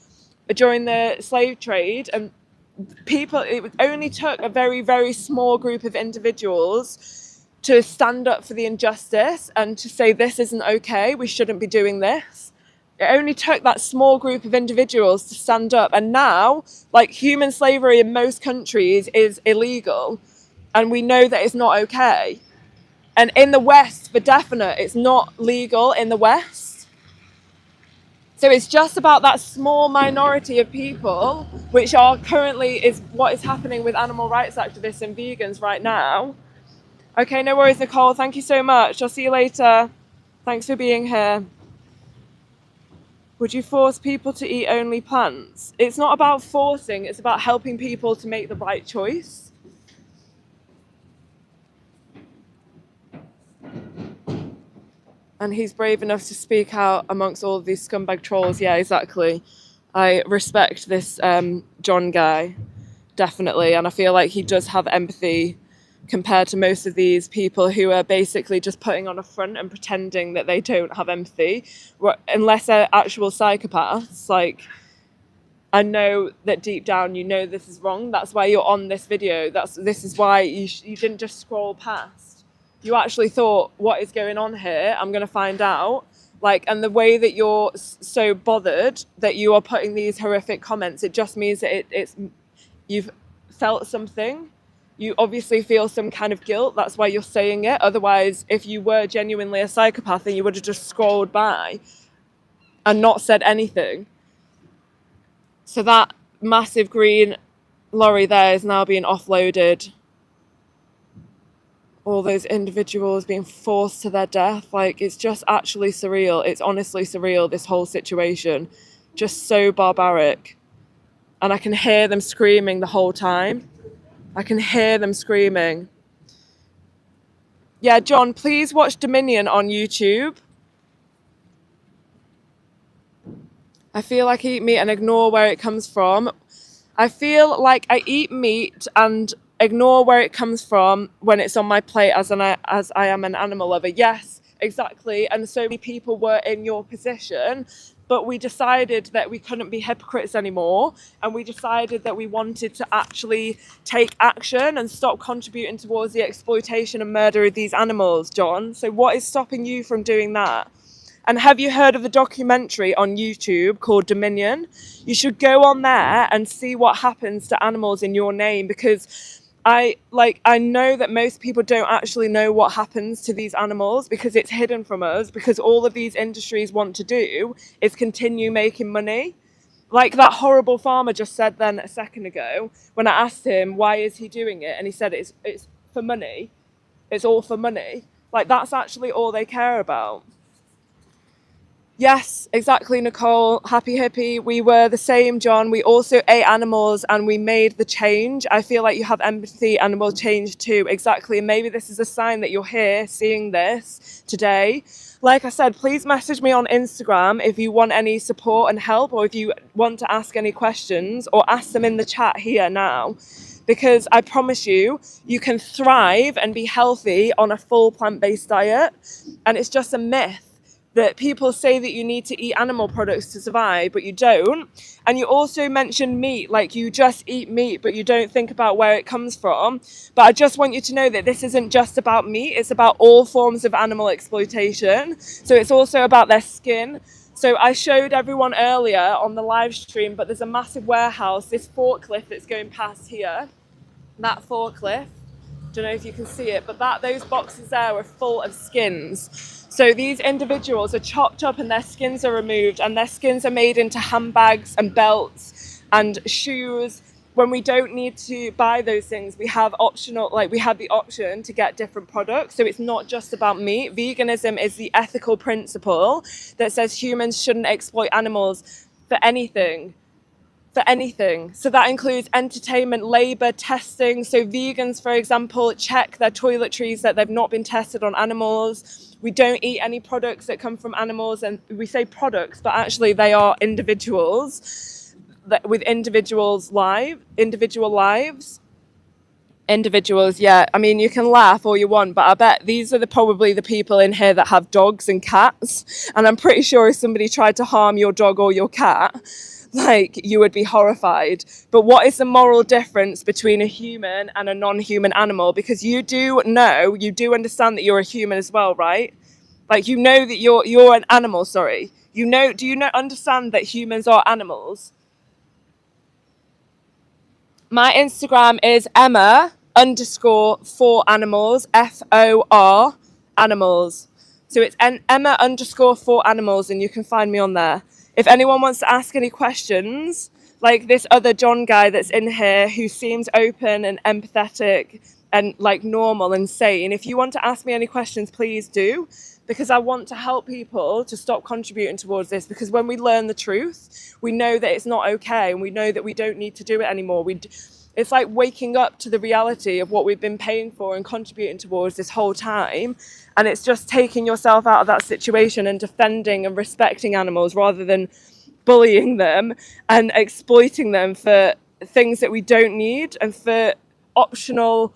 during the slave trade, and it only took a very, very small group of individuals to stand up for the injustice and to say, this isn't okay, we shouldn't be doing this. It only took that small group of individuals to stand up. And now, like, human slavery in most countries is illegal. And we know that it's not okay. And in the West, for definite, it's not legal in the West. So it's just about that small minority of people, which are currently is what is happening with animal rights activists and vegans right now. Okay, no worries, Nicole. Thank you so much. I'll see you later. Thanks for being here. Would you force people to eat only plants? It's not about forcing, it's about helping people to make the right choice. And he's brave enough to speak out amongst all of these scumbag trolls. Yeah, exactly. I respect this John guy, definitely. And I feel like he does have empathy compared to most of these people who are basically just putting on a front and pretending that they don't have empathy, unless they're actual psychopaths. Like, I know that deep down you know this is wrong. That's why you're on this video. This is why you didn't just scroll past. You actually thought, what is going on here? I'm going to find out. Like, and the way that you're so bothered that you are putting these horrific comments, it just means that you've felt something. You obviously feel some kind of guilt. That's why you're saying it. Otherwise, if you were genuinely a psychopath, then you would have just scrolled by and not said anything. So that massive green lorry there is now being offloaded. All those individuals being forced to their death. Like, it's just actually surreal. It's honestly surreal, this whole situation. Just so barbaric. And I can hear them screaming the whole time. I can hear them screaming. Yeah, John, please watch Dominion on YouTube. I feel like I eat meat and ignore where it comes from. I feel like I eat meat and ignore where it comes from when it's on my plate as I am an animal lover. Yes, exactly. And so many people were in your position, but we decided that we couldn't be hypocrites anymore, and we decided that we wanted to actually take action and stop contributing towards the exploitation and murder of these animals, John. So what is stopping you from doing that? And have you heard of the documentary on YouTube called Dominion? You should go on there and see what happens to animals in your name, because I know that most people don't actually know what happens to these animals because it's hidden from us, because all of these industries want to do is continue making money. Like that horrible farmer just said then a second ago when I asked him why is he doing it, and he said it's for money. It's all for money. Like, that's actually all they care about. Yes, exactly, Nicole. Happy hippie. We were the same, John. We also ate animals and we made the change. I feel like you have empathy and will change too. Exactly. And maybe this is a sign that you're here seeing this today. Like I said, please message me on Instagram if you want any support and help, or if you want to ask any questions, or ask them in the chat here now. Because I promise you, you can thrive and be healthy on a full plant-based diet. And it's just a myth. that people say that you need to eat animal products to survive, but you don't. And you also mentioned meat, like you just eat meat, but you don't think about where it comes from. But I just want you to know that this isn't just about meat, it's about all forms of animal exploitation. So it's also about their skin. So I showed everyone earlier on the live stream, but there's a massive warehouse, this forklift that's going past here, that forklift. Don't know if you can see it, but those boxes there are full of skins. So these individuals are chopped up and their skins are removed, and their skins are made into handbags and belts and shoes. When we don't need to buy those things, we have the option to get different products. So it's not just about meat. Veganism is the ethical principle that says humans shouldn't exploit animals for anything. So that includes entertainment, labor, testing. So vegans, for example, check their toiletries that they've not been tested on animals. We don't eat any products that come from animals, and we say products, but actually they are individuals with individual lives. Individuals, yeah. I mean, you can laugh all you want, but I bet these are probably the people in here that have dogs and cats. And I'm pretty sure if somebody tried to harm your dog or your cat, like, you would be horrified. But what is the moral difference between a human and a non-human animal? Because you do understand that you're a human as well, right? Like, you know that you're an animal, sorry. Do you understand that humans are animals? My Instagram is Emma_4animals, FOR animals. So it's Emma_4animals, and you can find me on there. If anyone wants to ask any questions, like this other John guy that's in here who seems open and empathetic and like normal and sane, if you want to ask me any questions, please do, because I want to help people to stop contributing towards this, because when we learn the truth, we know that it's not okay, and we know that we don't need to do it anymore. It's like waking up to the reality of what we've been paying for and contributing towards this whole time. And it's just taking yourself out of that situation and defending and respecting animals rather than bullying them and exploiting them for things that we don't need and for optional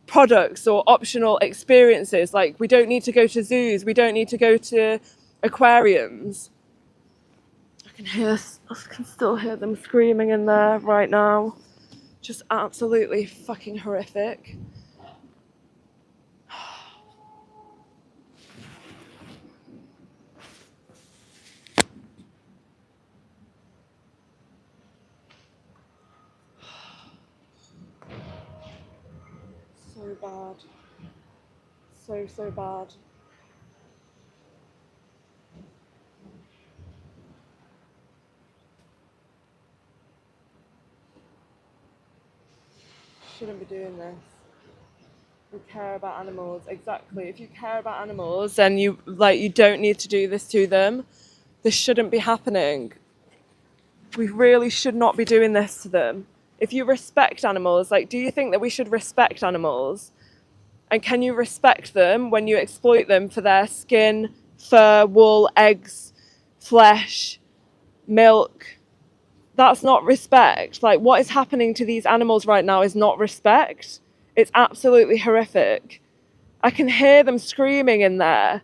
products or optional experiences. Like, we don't need to go to zoos. We don't need to go to aquariums. I can still hear them screaming in there right now. Just absolutely fucking horrific. So bad. So bad. Shouldn't be doing this. We care about animals. Exactly. If you care about animals, then you don't need to do this to them. This shouldn't be happening. We really should not be doing this to them. If you respect animals, do you think that we should respect animals? And can you respect them when you exploit them for their skin, fur, wool, eggs, flesh, milk? That's not respect. What is happening to these animals right now is not respect. It's absolutely horrific. I can hear them screaming in there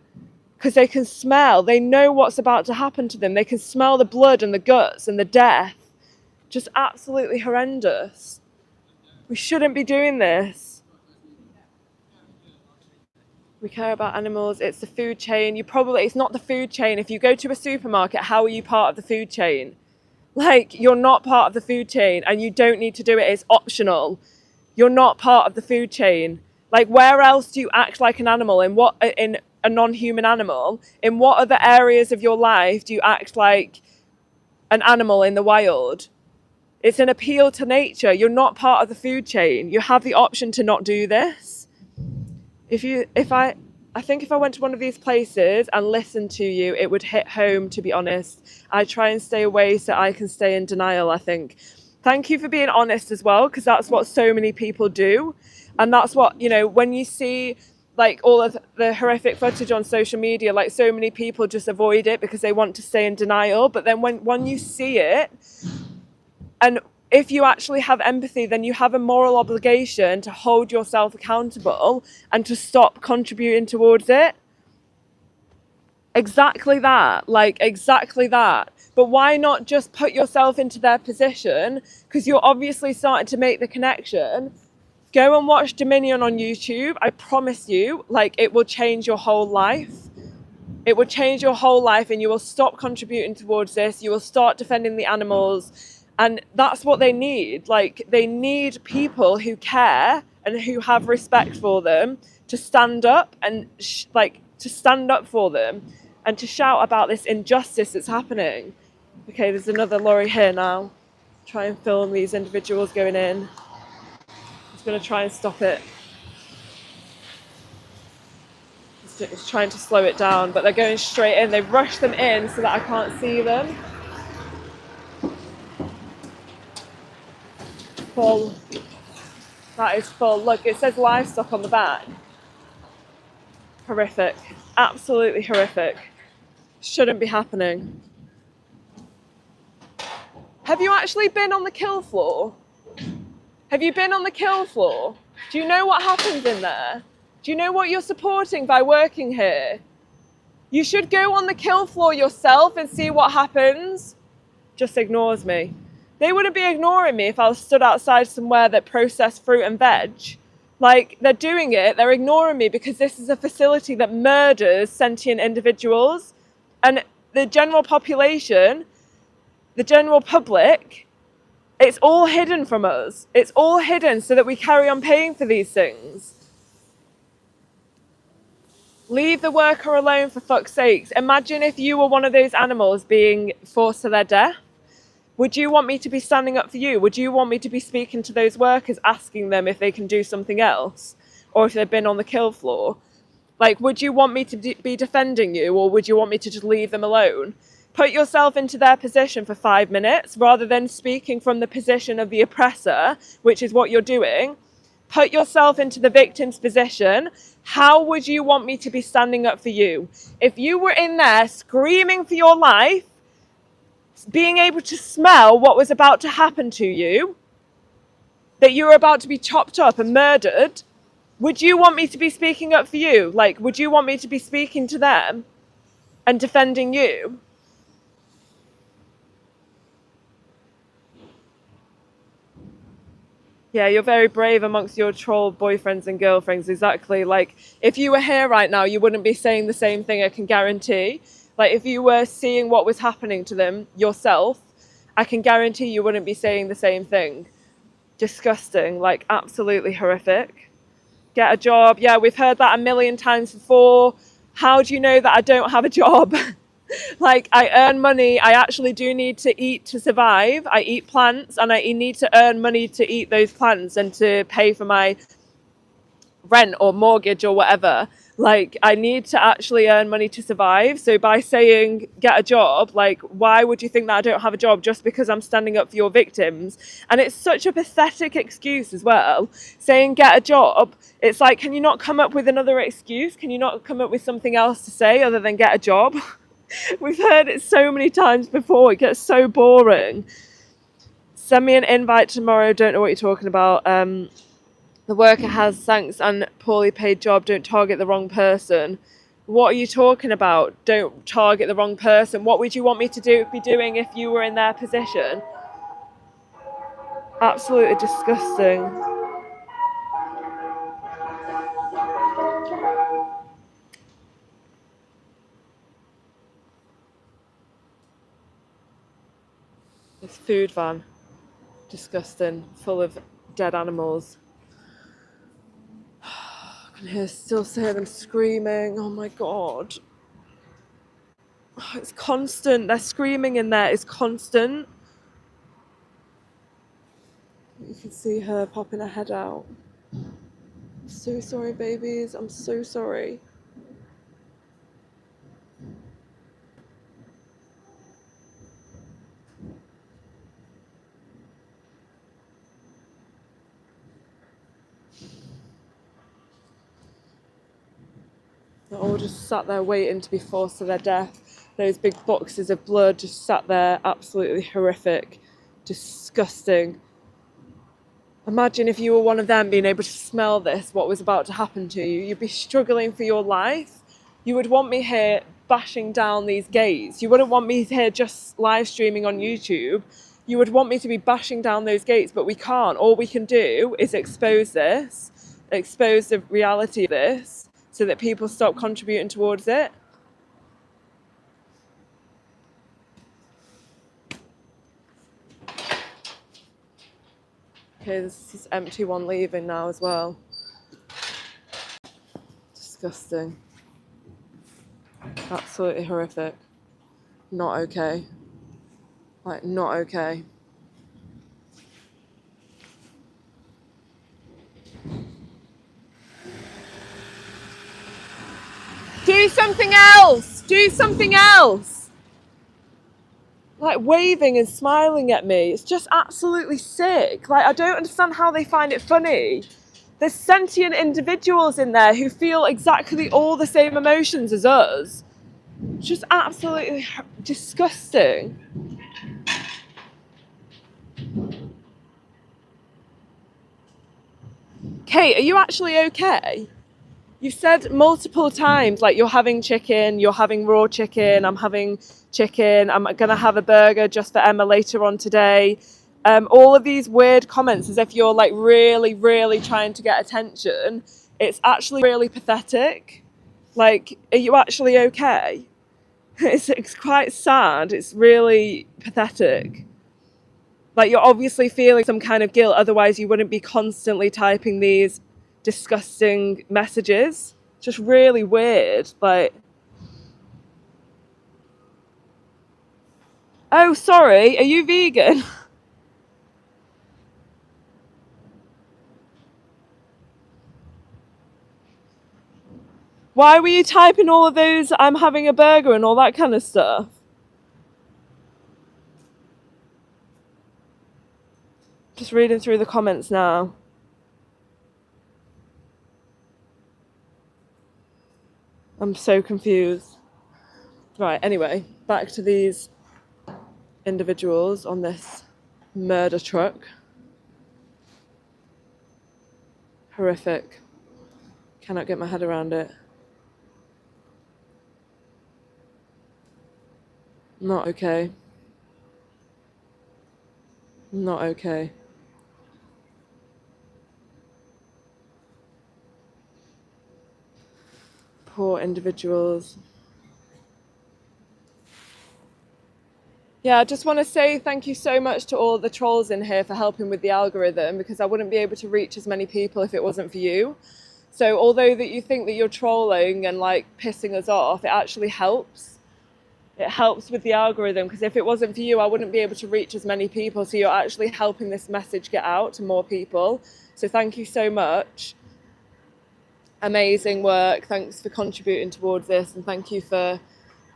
because they can smell. They know what's about to happen to them. They can smell the blood and the guts and the death. Just absolutely horrendous. We shouldn't be doing this. We care about animals. It's the food chain. It's not the food chain. If you go to a supermarket, how are you part of the food chain? You're not part of the food chain, and you don't need to do it. It's optional. You're not part of the food chain. Where else do you act like an animal? In a non-human animal? In what other areas of your life do you act like an animal in the wild? It's an appeal to nature. You're not part of the food chain. You have the option to not do this. I think if I went to one of these places and listened to you, it would hit home, to be honest. I try and stay away so I can stay in denial, I think. Thank you for being honest as well, because that's what so many people do. And that's what, when you see all of the horrific footage on social media, so many people just avoid it because they want to stay in denial. But then when you see it, and if you actually have empathy, then you have a moral obligation to hold yourself accountable and to stop contributing towards it. Exactly that, like exactly that. But why not just put yourself into their position? Because you're obviously starting to make the connection. Go and watch Dominion on YouTube. I promise you, like, it will change your whole life. It will change your whole life, and you will stop contributing towards this. You will start defending the animals. And that's what they need. Like, they need people who care and who have respect for them to stand up and to stand up for them and to shout about this injustice that's happening. Okay, there's another lorry here now. Try and film these individuals going in. He's going to try and stop it. He's trying to slow it down, but they're going straight in. They rush them in so that I can't see them. Full. That is full. Look, it says livestock on the back. Horrific. Absolutely horrific. Shouldn't be happening. Have you actually been on the kill floor? Have you been on the kill floor? Do you know what happens in there? Do you know what you're supporting by working here? You should go on the kill floor yourself and see what happens. Just ignores me. They wouldn't be ignoring me if I was stood outside somewhere that processed fruit and veg. Like, they're doing it, they're ignoring me because this is a facility that murders sentient individuals. And the general population, the general public, it's all hidden from us. It's all hidden so that we carry on paying for these things. Leave the worker alone, for fuck's sakes. Imagine if you were one of those animals being forced to their death. Would you want me to be standing up for you? Would you want me to be speaking to those workers, asking them if they can do something else? Or if they've been on the kill floor? Like, would you want me to be defending you, or would you want me to just leave them alone? Put yourself into their position for 5 minutes, rather than speaking from the position of the oppressor, which is what you're doing. Put yourself into the victim's position. How would you want me to be standing up for you? If you were in there screaming for your life, being able to smell what was about to happen to you, that you were about to be chopped up and murdered, would you want me to be speaking up for you? Like, would you want me to be speaking to them and defending you? Yeah, you're very brave amongst your troll boyfriends and girlfriends, exactly. Like, if you were here right now, you wouldn't be saying the same thing, I can guarantee. Like, if you were seeing what was happening to them yourself, I can guarantee you wouldn't be saying the same thing. Disgusting, like, absolutely horrific. Get a job. Yeah, we've heard that a million times before. How do you know that I don't have a job? Like, I earn money. I actually do need to eat to survive. I eat plants, and I need to earn money to eat those plants and to pay for my rent or mortgage or whatever. Like, I need to actually earn money to survive. So by saying get a job, like, why would you think that I don't have a job just because I'm standing up for your victims? And it's such a pathetic excuse as well. Saying get a job, it's like, can you not come up with another excuse? Can you not come up with something else to say other than get a job? We've heard it so many times before. It gets so boring. Send me an invite tomorrow. Don't know what you're talking about. The worker has thanks and poorly paid job. Don't target the wrong person. What are you talking about? Don't target the wrong person. What would you want me to be doing if you were in their position? Absolutely disgusting. This food van, disgusting, full of dead animals. I can still hear them screaming. Oh my god. It's constant. They're screaming in there. It's constant. You can see her popping her head out. I'm so sorry, babies. I'm so sorry. They're all just sat there waiting to be forced to their death. Those big boxes of blood just sat there, absolutely horrific, disgusting. Imagine if you were one of them being able to smell this, what was about to happen to you. You'd be struggling for your life. You would want me here bashing down these gates. You wouldn't want me here just live streaming on YouTube. You would want me to be bashing down those gates, but we can't. All we can do is expose this, expose the reality of this, so that people stop contributing towards it. Okay, this is empty one leaving now as well. Disgusting. Absolutely horrific. Not okay. Like, not okay. Do something else! Do something else! Like, waving and smiling at me. It's just absolutely sick. Like, I don't understand how they find it funny. There's sentient individuals in there who feel exactly all the same emotions as us. Just absolutely disgusting. Kate, are you actually okay? You've said multiple times, like, you're having chicken, you're having raw chicken, I'm having chicken, I'm going to have a burger just for Emma later on today. All of these weird comments as if you're, like, really, really trying to get attention. It's actually really pathetic. Like, are you actually okay? It's quite sad. It's really pathetic. Like, you're obviously feeling some kind of guilt, otherwise you wouldn't be constantly typing these disgusting messages. Just really weird. Like, oh, sorry, are you vegan? Why were you typing all of those, I'm having a burger and all that kind of stuff? Just reading through the comments now. I'm so confused. Right, anyway, back to these individuals on this murder truck. Horrific. Cannot get my head around it. Not okay. Not okay. Poor individuals. Yeah, I just want to say thank you so much to all the trolls in here for helping with the algorithm, because I wouldn't be able to reach as many people if it wasn't for you. So although that you think that you're trolling and like pissing us off, it actually helps. It helps with the algorithm, because if it wasn't for you, I wouldn't be able to reach as many people. So you're actually helping this message get out to more people. So thank you so much. Amazing work. Thanks for contributing towards this, and thank you for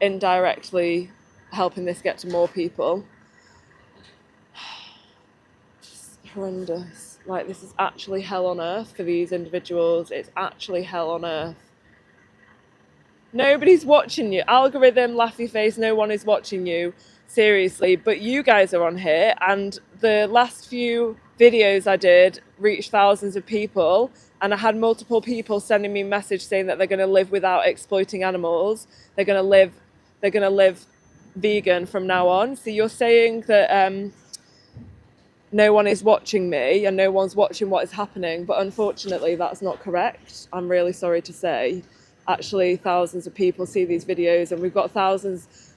indirectly helping this get to more people. Just horrendous. Like, this is actually hell on earth for these individuals. It's actually hell on earth. Nobody's watching you. Algorithm, laughy face, no one is watching you. Seriously. But you guys are on here, and the last few videos I did reached thousands of people, and I had multiple people sending me a message saying that they're going to live without exploiting animals. They're going to live vegan from now on. So you're saying that no one is watching me and no one's watching what is happening, but unfortunately that's not correct. I'm really sorry to say. Actually, thousands of people see these videos, and we've got thousands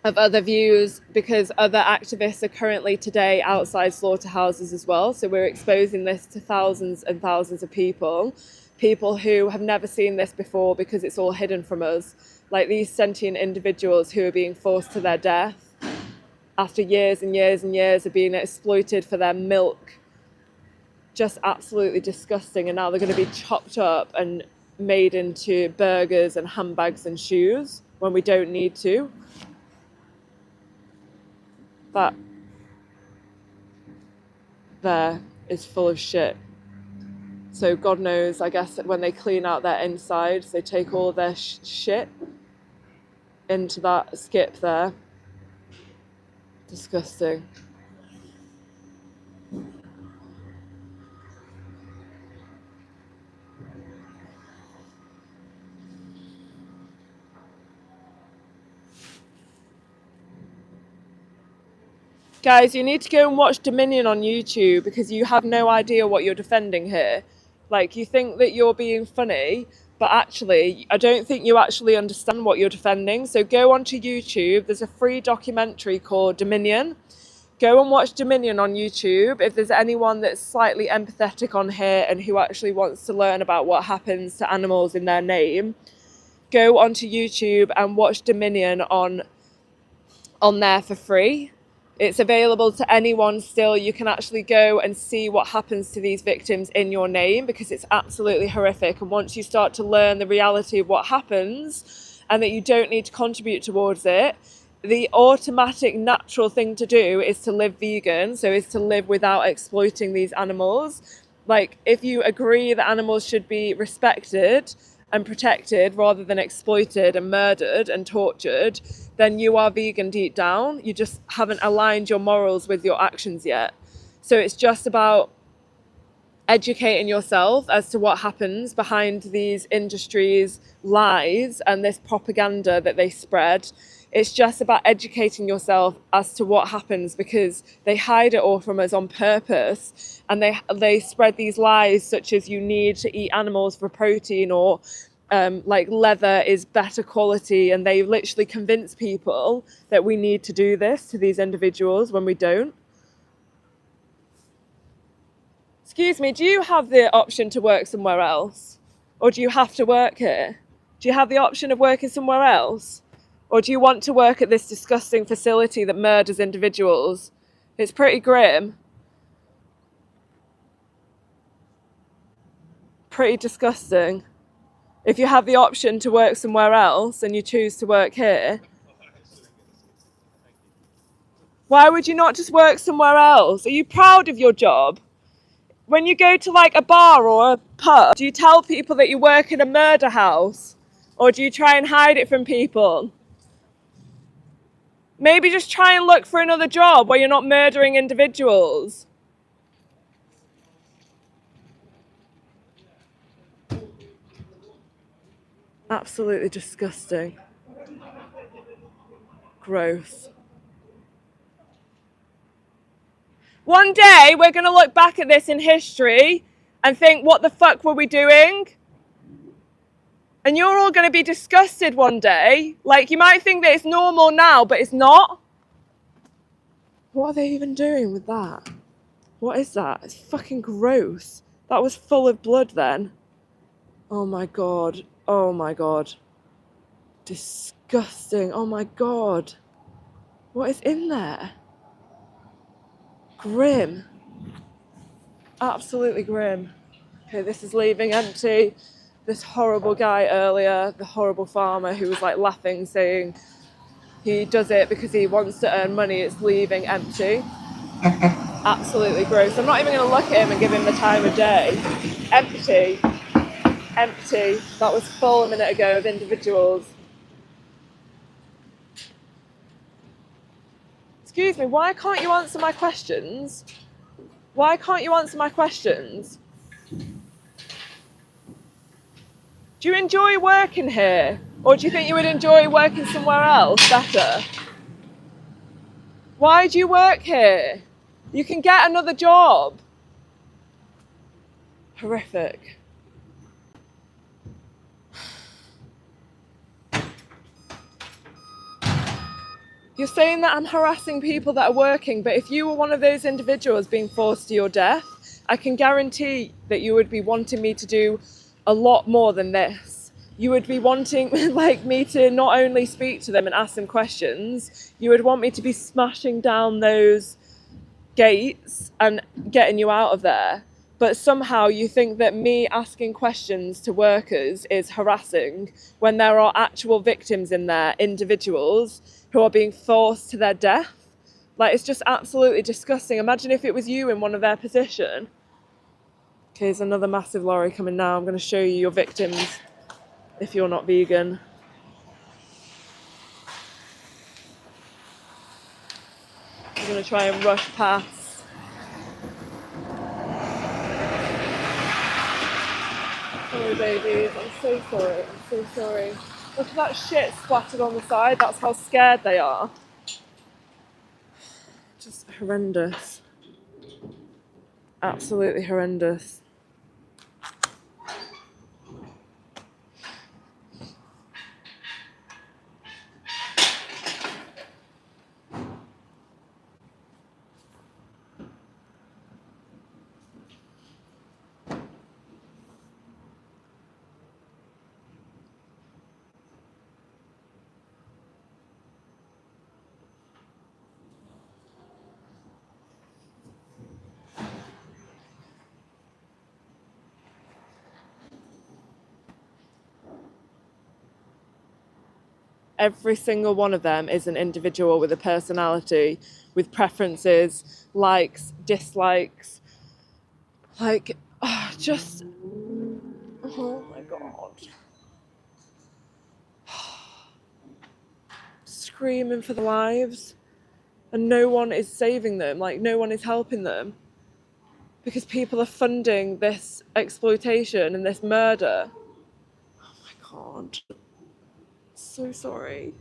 of other views because other activists are currently today outside slaughterhouses as well. So we're exposing this to thousands and thousands of people who have never seen this before because it's all hidden from us. Like these sentient individuals who are being forced to their death after years and years and years of being exploited for their milk. Just absolutely disgusting. And now they're going to be chopped up and made into burgers and handbags and shoes when we don't need to. That there is full of shit. So God knows, I guess, that when they clean out their insides, they take all their shit into that skip there. Disgusting. Guys, you need to go and watch Dominion on YouTube because you have no idea what you're defending here. Like, you think that you're being funny, but actually, I don't think you actually understand what you're defending. So go onto YouTube. There's a free documentary called Dominion. Go and watch Dominion on YouTube. If there's anyone that's slightly empathetic on here and who actually wants to learn about what happens to animals in their name, go onto YouTube and watch Dominion on there for free. It's available to anyone still. You can actually go and see what happens to these victims in your name because it's absolutely horrific. And once you start to learn the reality of what happens and that you don't need to contribute towards it, the automatic natural thing to do is to live vegan, so is to live without exploiting these animals. Like, if you agree that animals should be respected and protected rather than exploited and murdered and tortured, then you are vegan deep down. You just haven't aligned your morals with your actions yet. So it's just about educating yourself as to what happens behind these industries' lies and this propaganda that they spread. It's just about educating yourself as to what happens because they hide it all from us on purpose, and they spread these lies such as you need to eat animals for protein, or like leather is better quality, and they literally convince people that we need to do this to these individuals when we don't. Excuse me, do you have the option to work somewhere else? Or do you have to work here? Do you have the option of working somewhere else? Or do you want to work at this disgusting facility that murders individuals? It's pretty grim. Pretty disgusting. If you have the option to work somewhere else and you choose to work here, why would you not just work somewhere else? Are you proud of your job? When you go to like a bar or a pub, do you tell people that you work in a murder house? Or do you try and hide it from people? Maybe just try and look for another job where you're not murdering individuals. Absolutely disgusting. Gross. One day we're going to look back at this in history and think, what the fuck were we doing? And you're all going to be disgusted one day. Like, you might think that it's normal now, but it's not. What are they even doing with that? What is that? It's fucking gross. That was full of blood then. Oh my God. Oh my God. Disgusting. Oh my God. What is in there? Grim. Absolutely grim. Okay, this is leaving empty. This horrible guy earlier, the horrible farmer who was like laughing, saying he does it because he wants to earn money, it's leaving empty. Absolutely gross. I'm not even going to look at him and give him the time of day. Empty. Empty. That was full a minute ago of individuals. Excuse me, why can't you answer my questions? Why can't you answer my questions? Do you enjoy working here? Or do you think you would enjoy working somewhere else better? Why do you work here? You can get another job. Horrific. You're saying that I'm harassing people that are working, but if you were one of those individuals being forced to your death, I can guarantee that you would be wanting me to do a lot more than this. You would be wanting like me to not only speak to them and ask them questions, you would want me to be smashing down those gates and getting you out of there. But somehow you think that me asking questions to workers is harassing when there are actual victims in there, individuals who are being forced to their death. Like, it's just absolutely disgusting. Imagine if it was you in one of their position. Okay, there's another massive lorry coming now. I'm going to show you your victims if you're not vegan. I'm going to try and rush past. Sorry, babies. I'm so sorry. I'm so sorry. Look at that shit splattered on the side. That's how scared they are. Just horrendous. Absolutely horrendous. Every single one of them is an individual with a personality, with preferences, likes, dislikes. Like, just, oh my God. Screaming for their lives. And no one is saving them, like, no one is helping them. Because people are funding this exploitation and this murder. Oh my God. So sorry.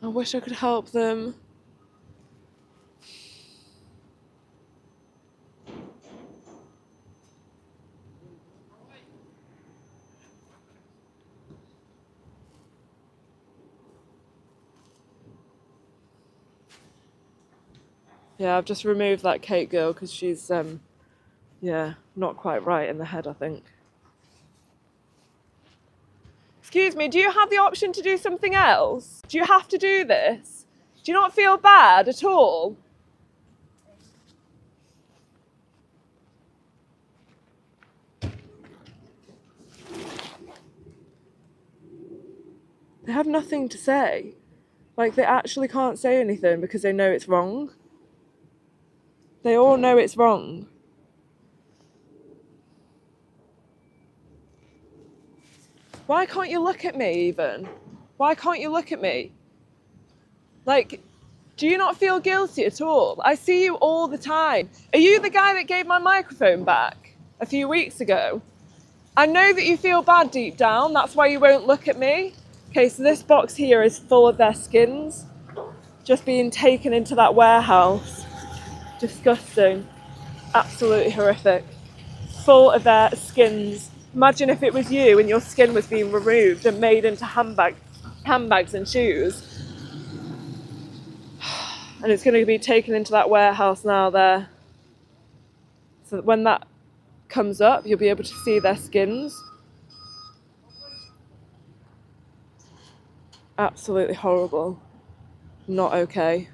I wish I could help them. Yeah, I've just removed that Kate girl because she's, not quite right in the head, I think. Excuse me, do you have the option to do something else? Do you have to do this? Do you not feel bad at all? They have nothing to say. Like, they actually can't say anything because they know it's wrong. They all know it's wrong. Why can't you look at me even? Why can't you look at me? Like, do you not feel guilty at all? I see you all the time. Are you the guy that gave my microphone back a few weeks ago? I know that you feel bad deep down, that's why you won't look at me. Okay, so this box here is full of their skins, just being taken into that warehouse. Disgusting. Absolutely horrific. Full of their skins. Imagine if it was you and your skin was being removed and made into handbags and shoes. And it's going to be taken into that warehouse now there. So that when that comes up, you'll be able to see their skins. Absolutely horrible. Not okay.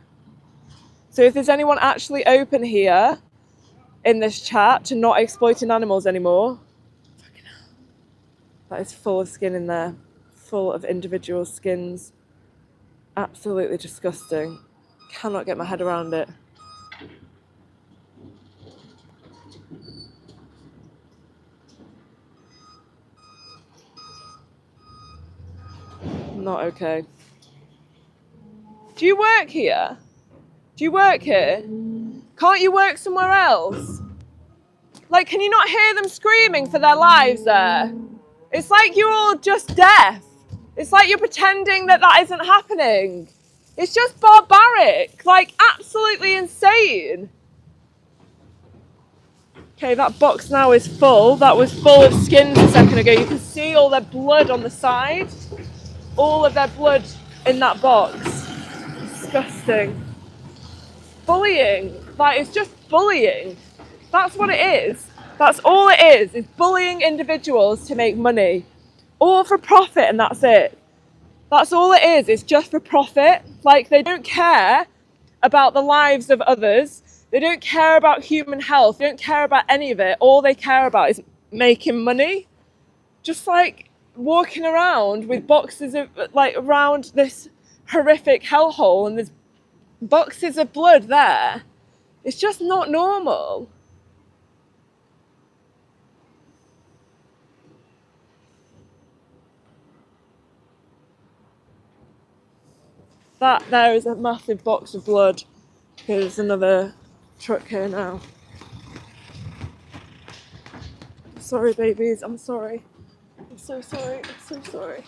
So if there's anyone actually open here in this chat to not exploiting animals anymore, that is full of skin in there. Full of individual skins. Absolutely disgusting. Cannot get my head around it. Not okay. Do you work here? Do you work here? Can't you work somewhere else? Like, can you not hear them screaming for their lives there? It's like you're all just deaf. It's like you're pretending that that isn't happening. It's just barbaric, like absolutely insane. Okay, that box now is full. That was full of skins a second ago. You can see all their blood on the side. All of their blood in that box. Disgusting. Bullying. Like, it's just bullying. That's what it is. That's all it is bullying individuals to make money. All for profit, and that's it. That's all it is. It's just for profit. Like, they don't care about the lives of others. They don't care about human health. They don't care about any of it. All they care about is making money. Just like walking around with boxes of, like, around this horrific hellhole and there's boxes of blood there. It's just not normal. That there is a massive box of blood. Here's another truck here now. Sorry, babies. I'm sorry. I'm so sorry. I'm so sorry.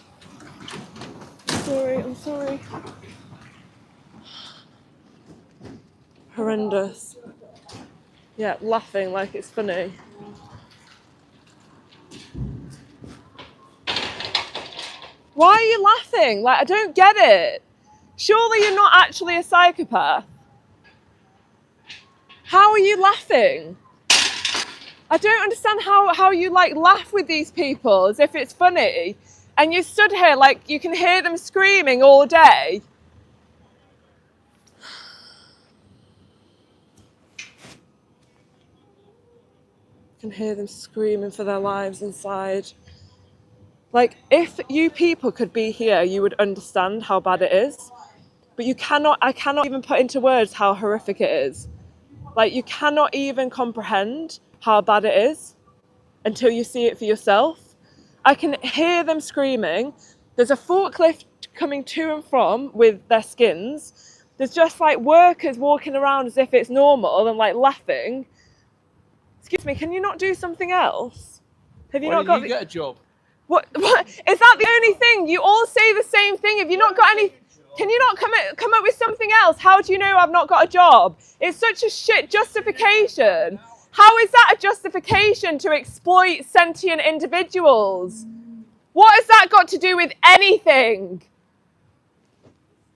I'm sorry. I'm sorry. horrendous. Yeah, laughing like it's funny. Why are you laughing? Like, I don't get it. Surely you're not actually a psychopath. How are you laughing? I don't understand how you like laugh with these people as if it's funny. And you stood here like you can hear them screaming all day. You can hear them screaming for their lives inside. Like, if you people could be here, you would understand how bad it is. But I cannot even put into words how horrific it is. Like, you cannot even comprehend how bad it is until you see it for yourself. I can hear them screaming. There's a forklift coming to and from with their skins. There's just like workers walking around as if it's normal and like laughing. Excuse me, can you not do something else? Have you not got? You get a job? What is that the only thing? You all say the same thing. Have you not got any? Can you not come up with something else? How do you know I've not got a job? It's such a shit justification. How is that a justification to exploit sentient individuals? What has that got to do with anything?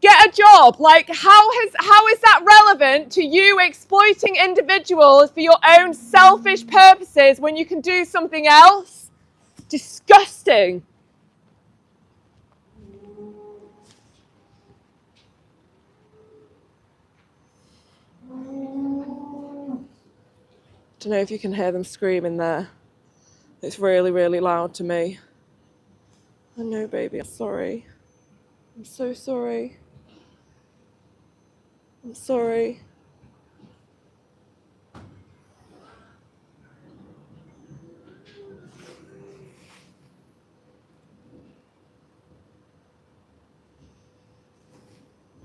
Get a job. Like, how is that relevant to you exploiting individuals for your own selfish purposes when you can do something else? Disgusting. I don't know if you can hear them screaming there. It's really, really loud to me. I know, baby, I'm sorry. I'm so sorry. I'm sorry.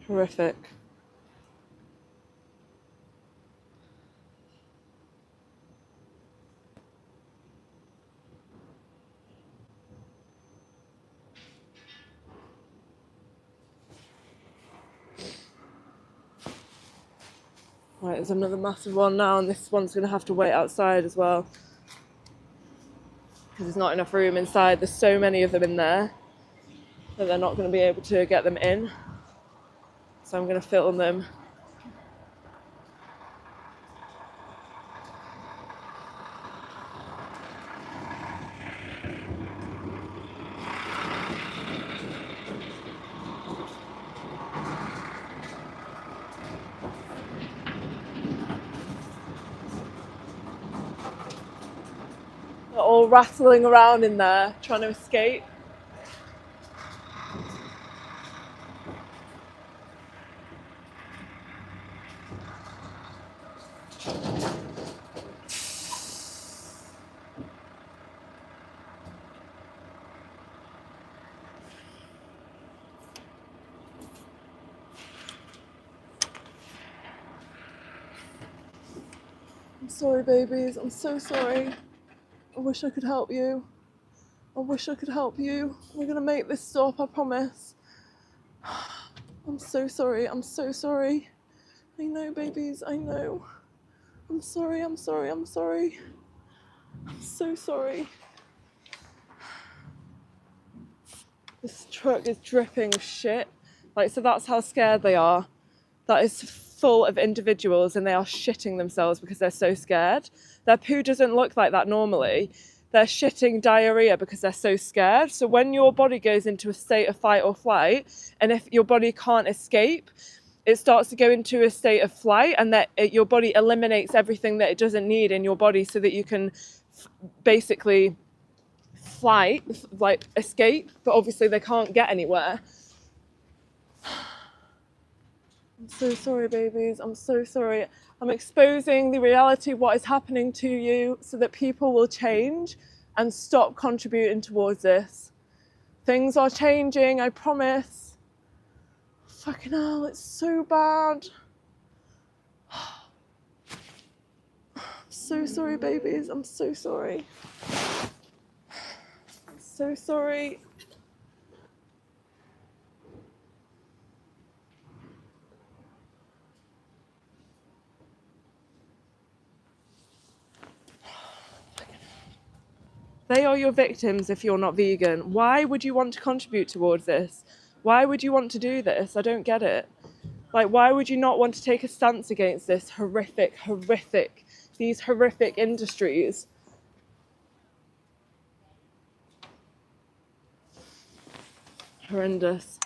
Horrific. Right, there's another massive one now, and this one's going to have to wait outside as well. Because there's not enough room inside. There's so many of them in there that they're not going to be able to get them in. So I'm going to film them. They're all rattling around in there, trying to escape. I'm sorry, babies. I'm so sorry. I wish I could help you. I wish I could help you. We're going to make this stop, I promise. I'm so sorry. I'm so sorry. I know, babies. I know. I'm sorry. I'm sorry. I'm sorry. I'm so sorry. This truck is dripping with shit. Like, so that's how scared they are. That is full of individuals and they are shitting themselves because they're so scared. Their poo doesn't look like that normally. They're shitting diarrhea because they're so scared. So when your body goes into a state of fight or flight, and if your body can't escape, it starts to go into a state of flight, and that your body eliminates everything that it doesn't need in your body so that you can basically flight, like escape, but obviously they can't get anywhere. I'm so sorry, babies. I'm so sorry. I'm exposing the reality of what is happening to you so that people will change and stop contributing towards this. Things are changing, I promise. Fucking hell, it's so bad. I'm so sorry, babies. I'm so sorry. I'm so sorry. They are your victims if you're not vegan. Why would you want to contribute towards this? Why would you want to do this? I don't get it. Like, why would you not want to take a stance against this these horrific industries? Horrendous.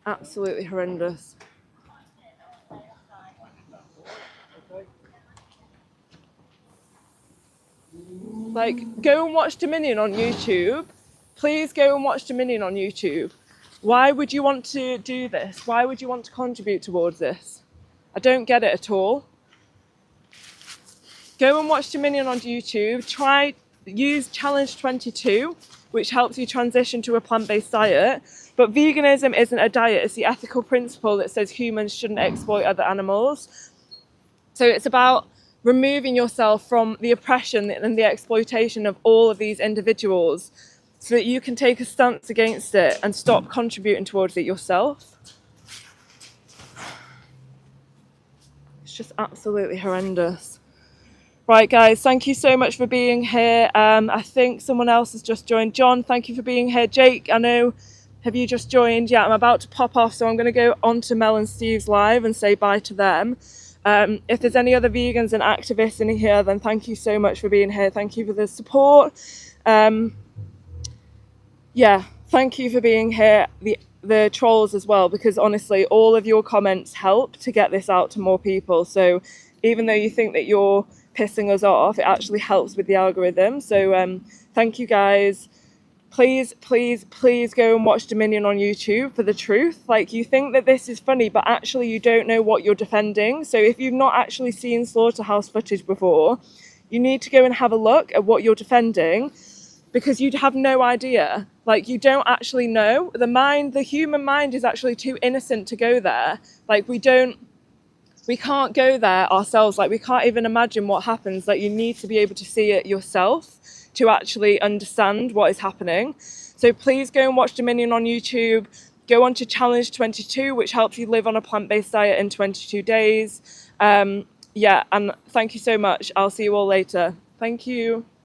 Absolutely horrendous. Like, go and watch Dominion on YouTube. Please go and watch Dominion on YouTube. Why would you want to do this? Why would you want to contribute towards this? I don't get it at all. Go and watch Dominion on YouTube. Use Challenge 22, which helps you transition to a plant-based diet. But veganism isn't a diet. It's the ethical principle that says humans shouldn't exploit other animals. So it's about removing yourself from the oppression and the exploitation of all of these individuals so that you can take a stance against it and stop contributing towards it yourself. It's just absolutely horrendous. Right, guys, thank you so much for being here. I think someone else has just joined. John, thank you for being here. Jake, I know, have you just joined? Yeah, I'm about to pop off, so I'm going to go on to Mel and Steve's live and say bye to them. If there's any other vegans and activists in here, then thank you so much for being here. Thank you for the support. Yeah, thank you for being here. The trolls as well, because honestly, all of your comments help to get this out to more people. So even though you think that you're pissing us off, it actually helps with the algorithm. So thank you guys. Please go and watch Dominion on YouTube for the truth. Like, you think that this is funny, but actually you don't know what you're defending. So if you've not actually seen slaughterhouse footage before, you need to go and have a look at what you're defending, because you'd have no idea. Like, you don't actually know. The human mind is actually too innocent to go there. Like, we can't go there ourselves. Like, we can't even imagine what happens. Like, you need to be able to see it yourself to actually understand what is happening. So please go and watch Dominion on YouTube. Go on to Challenge 22, which helps you live on a plant-based diet in 22 days. Yeah, and thank you so much. I'll see you all later. Thank you.